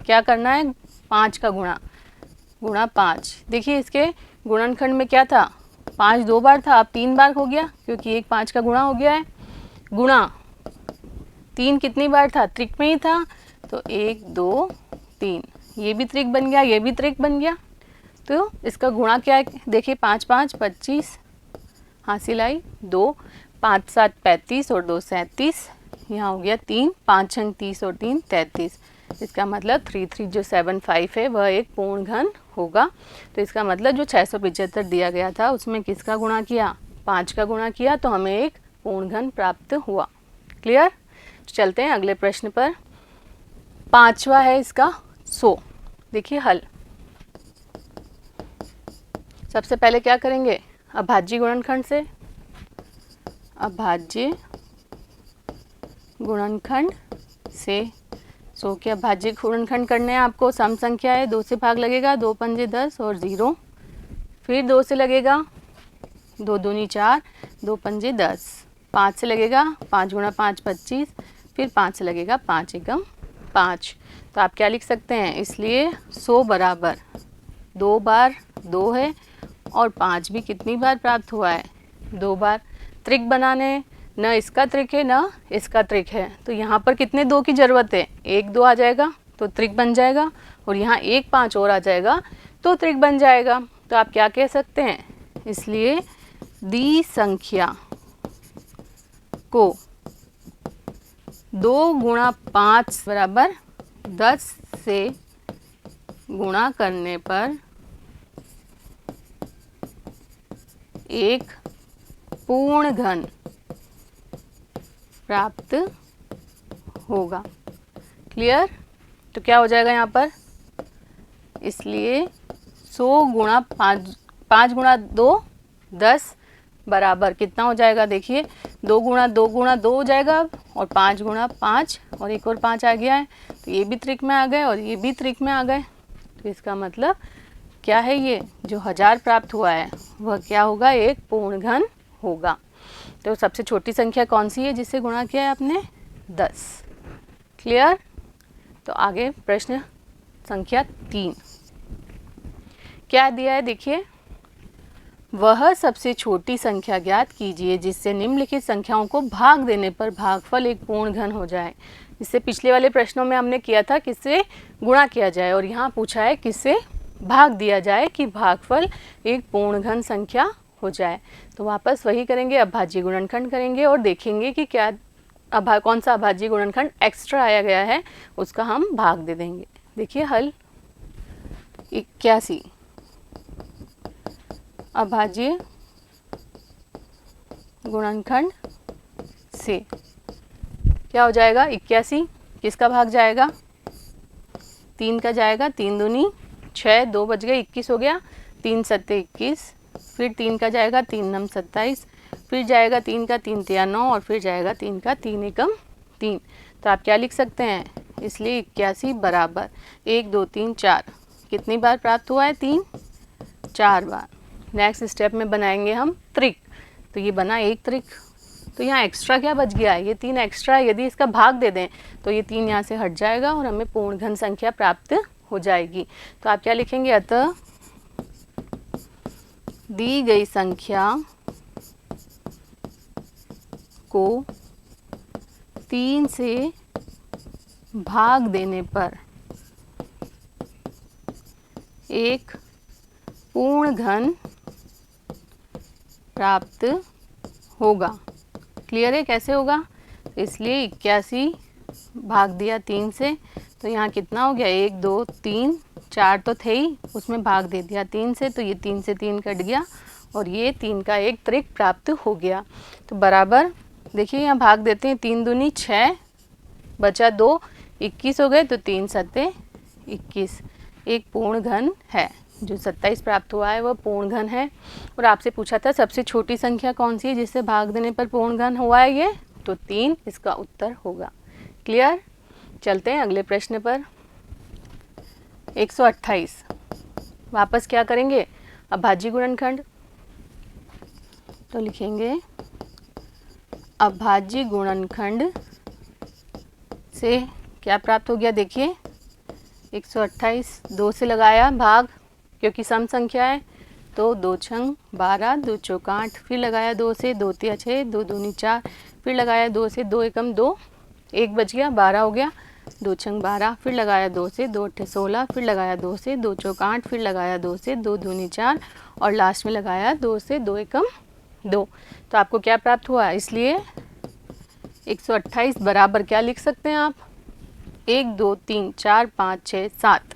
क्या करना है, 5 का गुणा 5। देखिए इसके गुणनखंड में क्या था, 5 2 बार था, अब 3 बार हो गया क्योंकि 1 5 का गुणा हो गया है। गुणा 3 कितनी बार था, त्रिक में ही था, तो 1 2 3, ये भी त्रिक बन गया, ये भी त्रिक बन गया। तो इसका गुणा क्या है, देखिए 5 5 25 हासिल आई, 2 5 7 35 और 2 37, यहाँ हो गया 3, 5 6 30 और 3 33। इसका मतलब 3 3 जो 75 है वह एक पूर्ण घन होगा। तो इसका मतलब जो 675 दिया गया था उसमें किसका गुणा किया, 5 का गुणा किया, तो हमें एक पूर्ण घन प्राप्त हुआ। क्लियर? चलते हैं अगले प्रश्न पर। 5वां है इसका 100। देखिए हल, सबसे पहले क्या करेंगे, अभाज्य गुणनखंड से, अभाज्य गुणनखंड से 100 के अभाज्य गुणनखंड करने हैं आपको। सम संख्या है, 2 से भाग लगेगा, 2 पंजे 10 और 0, फिर 2 से लगेगा, 2 दूनी 4, 2 पंजे 10, 5 से लगेगा, 5 गुणा 5 25, फिर 5 से लगेगा, 5 एकम 5। तो आप क्या लिख सकते हैं, इसलिए 100 बराबर 2 बार 2 है और 5 भी कितनी बार प्राप्त हुआ है, 2 बार। त्रिक बनाने, न इसका त्रिक है न इसका त्रिक है, तो यहाँ पर कितने 2 की ज़रूरत है, 1 2 आ जाएगा तो त्रिक बन जाएगा, और यहाँ 1 5 और आ जाएगा तो त्रिक बन जाएगा। तो आप क्या कह सकते हैं, इसलिए दी संख्या को 2 गुणा 5 बराबर 10 से गुणा करने पर एक पूर्ण घन प्राप्त होगा। क्लियर? तो क्या हो जाएगा यहाँ पर, इसलिए 100 गुणा 5 गुणा 2 10 बराबर कितना हो जाएगा, देखिए 2 गुणा 2 हो जाएगा, और 5 गुणा 5 और एक और 5 आ गया है, तो ये भी त्रिक में आ गए और ये भी त्रिक में आ गए। तो इसका मतलब क्या है, ये जो 1000 प्राप्त हुआ है वह क्या होगा, एक पूर्ण घन होगा। तो सबसे छोटी संख्या कौन सी है जिससे गुणा किया है आपने, 10। क्लियर? तो आगे प्रश्न संख्या 3 क्या दिया है, देखिए, वह सबसे छोटी संख्या ज्ञात कीजिए जिससे निम्नलिखित संख्याओं को भाग देने पर भागफल एक पूर्ण घन हो जाए। इससे पिछले वाले प्रश्नों में हमने किया था किससे गुणा किया जाए, और यहाँ पूछा है किससे भाग दिया जाए कि भागफल एक पूर्ण घन संख्या हो जाए। तो वापस वही करेंगे, अभाज्य गुणनखंड करेंगे और देखेंगे कि क्या कौन सा अभाज्य गुणनखंड एक्स्ट्रा आया गया है, उसका हम भाग दे देंगे। देखिए हल, 81 अभाज्य गुणनखंड से क्या हो जाएगा, 81 किसका भाग जाएगा, 3 का जाएगा, 3 दूनी 6, 2 बच गए, 21 हो गया, 3 सत्ते 21, फिर 3 का जाएगा, 3 नम 27, फिर जाएगा 3 का 3 तिया 9 और फिर जाएगा 3 का 3 एकम 3। तो आप क्या लिख सकते हैं, इसलिए 81 बराबर 1 2 3 4 कितनी बार प्राप्त हुआ है, 3 4 बार। नेक्स्ट स्टेप में बनाएंगे हम त्रिक, तो ये बना एक त्रिक, तो यहाँ एक्स्ट्रा क्या बच गया है, ये 3 एक्स्ट्रा है। यदि इसका भाग दे दें तो ये 3 यहाँ से हट जाएगा और हमें पूर्ण घन संख्या प्राप्त हो जाएगी। तो आप क्या लिखेंगे, अतः दी गई संख्या को 3 से भाग देने पर एक पूर्ण घन प्राप्त होगा। क्लियर है कैसे होगा? तो इसलिए 81 भाग दिया 3 से, तो यहाँ कितना हो गया, 1 2 3 4 तो थे ही, उसमें भाग दे दिया 3 से, तो ये 3 से 3 कट गया और ये 3 का एक त्रिक प्राप्त हो गया। तो बराबर देखिए यहाँ भाग देते हैं, 3 दूनी 6 बचा 2, 21 हो गए, तो 3 सत्ते 21 एक पूर्ण घन है। जो 27 प्राप्त हुआ है वह पूर्ण घन है। और आपसे पूछा था सबसे छोटी संख्या कौन सी है जिससे भाग देने पर पूर्ण घन हुआ है ये, तो 3 इसका उत्तर होगा। क्लियर? चलते हैं अगले प्रश्न पर। 128 वापस क्या करेंगे, अभाज्य गुणनखंड। तो लिखेंगे अभाज्य गुणनखंड से क्या प्राप्त हो गया, देखिए 128 2 से लगाया भाग, क्योंकि सम संख्या है, तो 2 छंग 12 2 चौक 8, फिर लगाया 2 से, 2 तिया 6 2 दूनी 4, फिर लगाया 2 से, 2 एकम 2 1 बच गया 12 हो गया, 2 छंग 12, फिर लगाया 2 से, 2 अट्ठे 16, फिर लगाया 2 से, 2 चौक 8, फिर लगाया 2 से, 2 दूनी 4 और लास्ट में लगाया 2 से, 2 एकम 2। तो आपको क्या प्राप्त हुआ, इसलिए 128 बराबर क्या लिख सकते हैं आप, 1 2 3 4 5 6 7,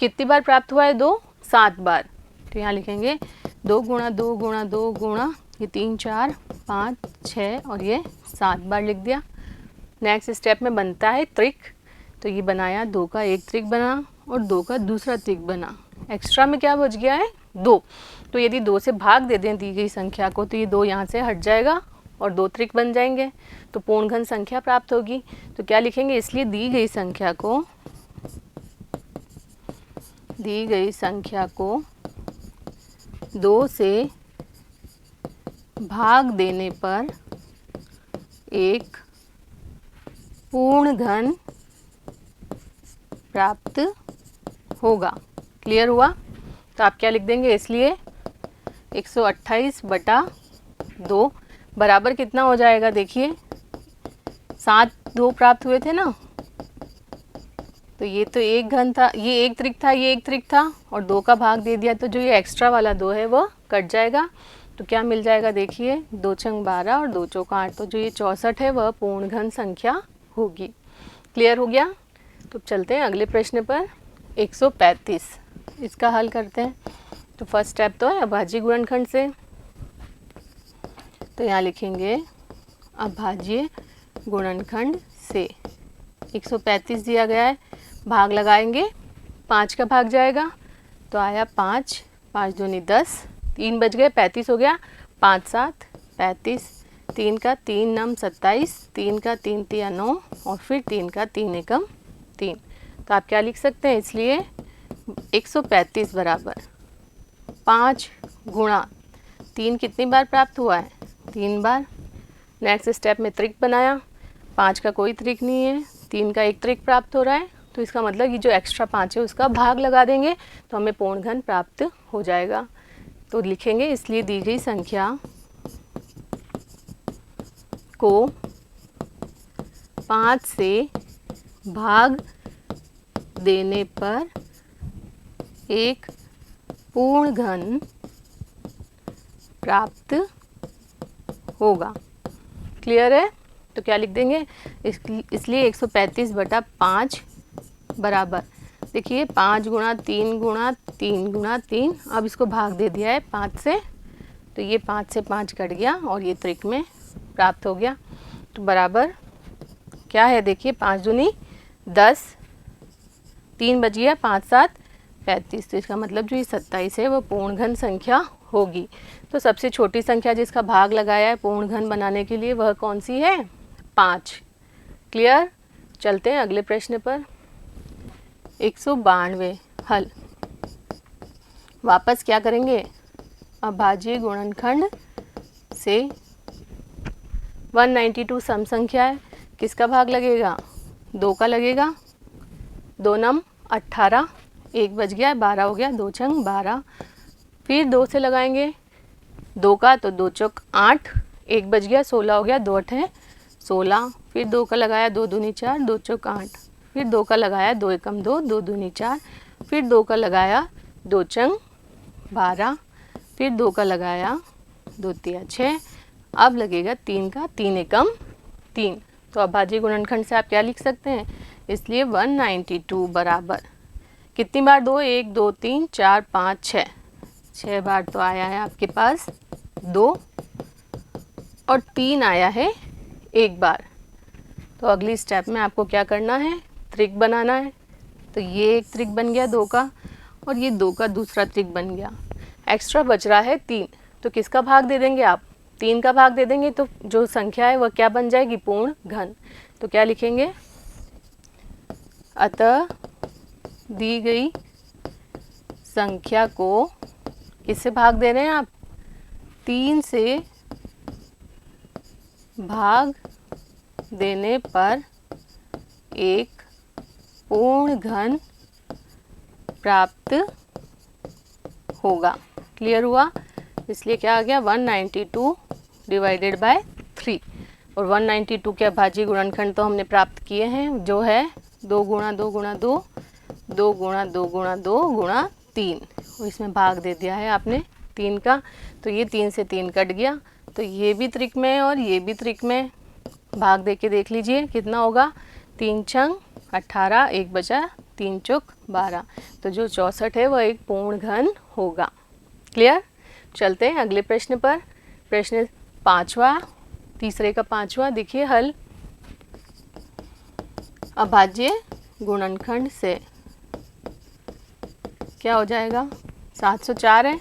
कितनी बार प्राप्त हुआ है, 2 7 बार। तो यहाँ लिखेंगे 2 गुणा 2 गुणा 2 गुणा ये 3 4 5 6 और ये 7 बार लिख दिया। नेक्स्ट स्टेप में बनता है त्रिक, तो ये बनाया 2 का एक त्रिक बना और 2 का दूसरा त्रिक बना। एक्स्ट्रा में क्या बच गया है, 2। तो यदि 2 से भाग दे दें दी गई संख्या को, तो ये 2 यहाँ से हट जाएगा और 2 त्रिक बन जाएंगे, तो पूर्ण घन संख्या प्राप्त होगी। तो क्या लिखेंगे, इसलिए दी गई संख्या को 2 से भाग देने पर एक पूर्ण घन प्राप्त होगा। क्लियर हुआ? तो आप क्या लिख देंगे, इसलिए 128 बटा 2 बराबर कितना हो जाएगा, देखिए 7 2 प्राप्त हुए थे ना, तो ये तो एक घन था, ये एक त्रिक था, ये एक त्रिक था और 2 का भाग दे दिया, तो जो ये एक्स्ट्रा वाला 2 है वह कट जाएगा। तो क्या मिल जाएगा, देखिए 2 छंग 12 और 2 चौक 8, तो जो ये 64 है वह पूर्ण घन संख्या होगी। क्लियर हो गया? तो चलते हैं अगले प्रश्न पर। 135 इसका हल करते हैं। तो फर्स्ट स्टेप तो है अभाज्य गुणनखंड से, तो यहाँ लिखेंगे अभाज्य गुणनखंड से 135 दिया गया है, भाग लगाएंगे, 5 का भाग जाएगा, तो आया 5 5 दूनी 10, 3 बच गए 35 हो गया, 5 7 35, 3 का 3 नम 27, 3 का 3 तिया 9 और फिर 3 का 3 एकम 3। तो आप क्या लिख सकते हैं, इसलिए 135 बराबर 5 गुणा 3 कितनी बार प्राप्त हुआ है, 3 बार। नेक्स्ट स्टेप में त्रिक बनाया, 5 का कोई त्रिक नहीं है, 3 का एक त्रिक प्राप्त हो रहा है, तो इसका मतलब ये जो एक्स्ट्रा 5 है उसका भाग लगा देंगे तो हमें पूर्ण घन प्राप्त हो जाएगा। तो लिखेंगे, इसलिए दी गई संख्या को 5 से भाग देने पर एक पूर्ण घन प्राप्त होगा। क्लियर है? तो क्या लिख देंगे, इसलिए 135 बटा 5 बराबर, देखिए 5 गुणा 3 गुणा 3 गुणा 3, अब इसको भाग दे दिया है 5 से, तो ये 5 से 5 कट गया और ये त्रिक में प्राप्त हो गया। तो बराबर क्या है, देखिए 5 दूनी 10, 3 बच गया, 5 7 35, तो इसका मतलब जो ये 27 है वो पूर्ण घन संख्या होगी। तो सबसे छोटी संख्या जिसका भाग लगाया है पूर्ण घन बनाने के लिए वह कौन सी है, 5। क्लियर? चलते हैं अगले प्रश्न पर। 192 हल। वापस क्या करेंगे, अभाज्य गुणनखंड से 192 सम संख्या है, किसका भाग लगेगा? 2 का लगेगा। 2 नम 18, 1 बच गया, 12 हो गया, 2 छंग 12। फिर 2 से लगाएंगे 2 का, तो 2 चौक 8, 1 बच गया, 16 हो गया, 2 अठे 16। फिर 2 का लगाया, 2 दूनी 4, 2 चौक 8। फिर 2 का लगाया, 2 एकम 2, 2 दूनी 4। फिर 2 का लगाया, 2 चंग 12। फिर 2 का लगाया, 2 तिया 6। अब लगेगा 3 का, 3 एकम 3। तो अभाज्य गुणनखंड से आप क्या लिख सकते हैं? इसलिए 192 बराबर कितनी बार 2? 1 2 3 4 5 6, 6 बार तो आया है आपके पास 2, और 3 आया है 1 बार। तो अगली स्टेप में आपको क्या करना है? त्रिक बनाना है। तो ये एक त्रिक बन गया 2 का, और ये 2 का दूसरा त्रिक बन गया। एक्स्ट्रा बच रहा है 3, तो किसका भाग दे देंगे आप? 3 का भाग दे देंगे, तो जो संख्या है वह क्या बन जाएगी? पूर्ण घन। तो क्या लिखेंगे? अतः दी गई संख्या को किससे भाग दे रहे हैं आप? 3 से भाग देने पर एक पूर्ण घन प्राप्त होगा। क्लियर हुआ? इसलिए क्या आ गया? 192 डिवाइडेड बाय 3। और 192 के अभाज्य गुणनखंड तो हमने प्राप्त किए हैं, जो है 2 गुणा 2 गुणा 2, 2 गुणा 2 गुणा 2 गुणा 3। और इसमें भाग दे दिया है आपने 3 का, तो ये 3 से 3 कट गया। तो ये भी त्रिक में और ये भी त्रिक में भाग दे के देख लीजिए कितना होगा? 3 छंग 18, 1 बचा, 3 चौक 12। तो जो 64 है वह एक पूर्ण घन होगा। क्लियर? चलते हैं अगले प्रश्न पर। प्रश्न 5वां, तीसरे का 5वां, देखिए हल। अभाज्य गुणनखंड से क्या हो जाएगा? 704 है,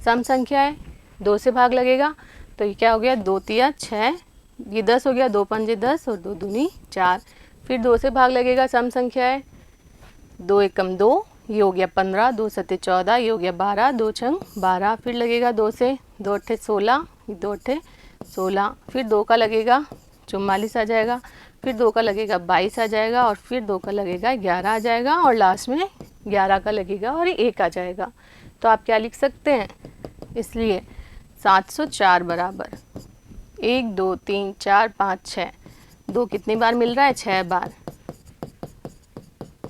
सम संख्या है, 2 से भाग लगेगा, तो ये क्या हो गया? 2 तिया 6, ये 10 हो गया, 2 पंजे 10 और 2 दूनी 4। फिर 2 से भाग लगेगा, सम संख्या है, 2 एकम 2, ये हो गया 15, 2 सत्ते 14, ये हो गया 12, 2 छंग 12। फिर लगेगा 2 से, 2 अट्ठे 16, 2 अट्ठे 16। फिर 2 का लगेगा 44 आ जाएगा। फिर 2 का लगेगा 22 आ जाएगा, और फिर 2 का लगेगा 11 आ जाएगा, और लास्ट में 11 का लगेगा और 1 आ जाएगा। तो आप क्या लिख सकते हैं? इसलिए 704 बराबर 1 2 3 4 5 6, 2 कितनी बार मिल रहा है? 6 बार,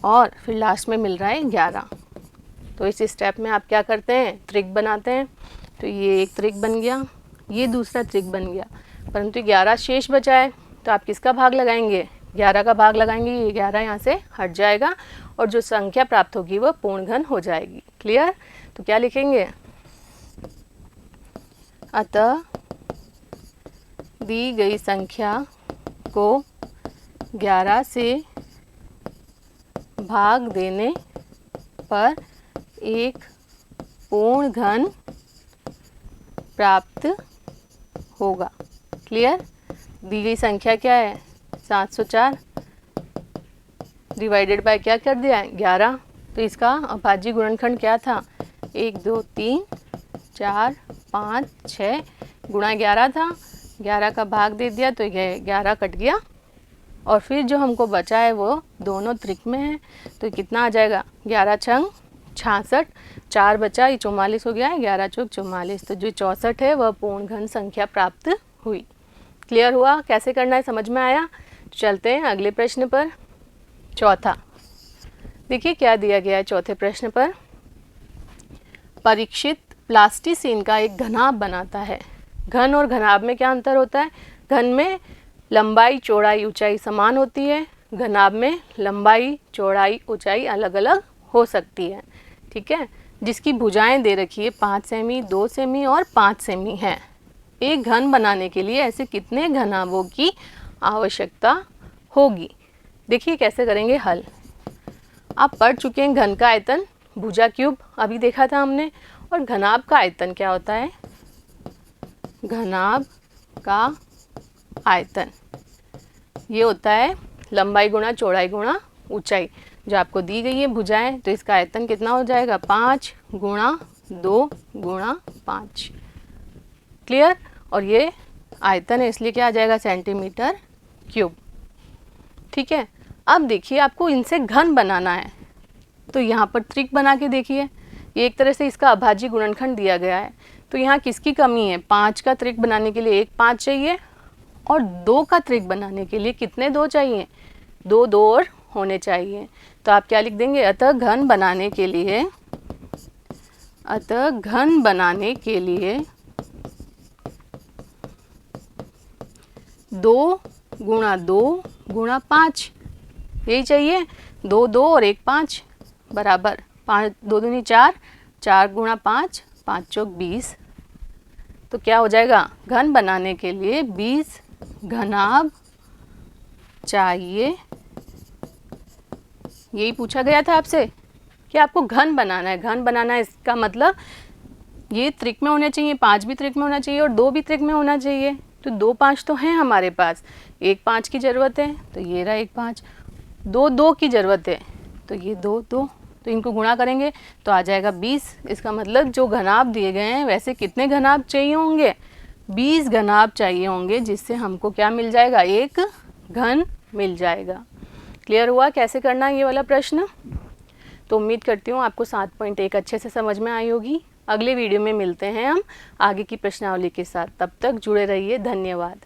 और फिर लास्ट में मिल रहा है 11। तो इस स्टेप में आप क्या करते हैं? त्रिक बनाते हैं। तो ये एक त्रिक बन गया, ये दूसरा त्रिक बन गया, परंतु 11 शेष बचा है, तो आप किसका भाग लगाएंगे? 11 का भाग लगाएंगे। ये 11 यहाँ से हट जाएगा, और जो संख्या प्राप्त होगी वह पूर्ण घन हो जाएगी। क्लियर? तो क्या लिखेंगे? अतः दी गई संख्या को 11 से भाग देने पर एक पूर्ण घन प्राप्त होगा। क्लियर? दी गई संख्या क्या है? 704 डिवाइडेड बाय क्या कर दिया है? 11। तो इसका अभाज्य गुणनखंड क्या था? 1 2 3 4 5 6 गुणा 11 था। 11 का भाग दे दिया, तो ये 11 कट गया, और फिर जो हमको बचा है वो दोनों त्रिक में है। तो कितना आ जाएगा? 11 छंग 66, 4 बचा, ये 44 हो गया है, 11 चौक 44। तो जो 64 है वह पूर्ण घन संख्या प्राप्त हुई। क्लियर हुआ? कैसे करना है समझ में आया? चलते हैं अगले प्रश्न पर, चौथा। देखिए क्या दिया गया है चौथे प्रश्न पर। परीक्षित प्लास्टिसिन का एक घनाभ बनाता है। घन और घनाभ में क्या अंतर होता है? घन में लंबाई चौड़ाई ऊंचाई समान होती है, घनाभ में लंबाई चौड़ाई ऊंचाई अलग अलग हो सकती है। ठीक है? जिसकी भुजाएं दे रखी है 5 सेमी, 2 सेमी और 5 सेमी है। एक घन बनाने के लिए ऐसे कितने घनाभों की आवश्यकता होगी? देखिए कैसे करेंगे हल। आप पढ़ चुके हैं घन का आयतन, भुजा क्यूब अभी देखा था हमने, और घनाभ का आयतन क्या होता है? घनाभ का आयतन ये होता है लंबाई गुणा चौड़ाई गुणा ऊंचाई, जो आपको दी गई है भुजाएं। तो इसका आयतन कितना हो जाएगा? 5 गुणा 2 गुणा 5। क्लियर? और ये आयतन है इसलिए क्या आ जाएगा सेंटीमीटर क्यूब। ठीक है, अब देखिए आपको इनसे घन बनाना है, तो यहाँ पर त्रिक बना के देखिए, ये एक तरह से इसका अभाज्य गुणनखंड दिया गया है। तो यहाँ किसकी कमी है, 5 का त्रिक बनाने के लिए एक 5 चाहिए, और 2 का त्रिक बनाने के लिए कितने 2 चाहिए, 2 2 और होने चाहिए। तो आप क्या लिख देंगे, अतः घन बनाने के लिए, अतः घन बनाने के लिए 2 गुणा 2 गुणा 5, यही चाहिए, 2 2 और 1 5 बराबर 5, 2 दूनी 4, 4 गुणा 5, 5 चौक 20। तो क्या हो जाएगा, घन बनाने के लिए 20 घनाभ चाहिए। यही पूछा गया था आपसे कि आपको घन बनाना है। घन बनाना है इसका मतलब ये त्रिक में होने चाहिए, 5 भी त्रिक में होना चाहिए और 2 भी त्रिक में होना चाहिए। तो 2 5 तो हैं हमारे पास, 1 5 की ज़रूरत है तो ये रहा 1 5, 2 2 की ज़रूरत है तो ये 2 2, तो इनको गुणा करेंगे तो आ जाएगा 20। इसका मतलब जो घनाभ दिए गए हैं वैसे कितने घनाभ चाहिए होंगे, 20 घनाभ चाहिए होंगे, जिससे हमको क्या मिल जाएगा, एक घन मिल जाएगा। क्लियर हुआ कैसे करना है ये वाला प्रश्न। तो उम्मीद करती हूँ आपको 7.1 अच्छे से समझ में आई होगी। अगले वीडियो में मिलते हैं हम आगे की प्रश्नावली के साथ, तब तक जुड़े रहिए, धन्यवाद।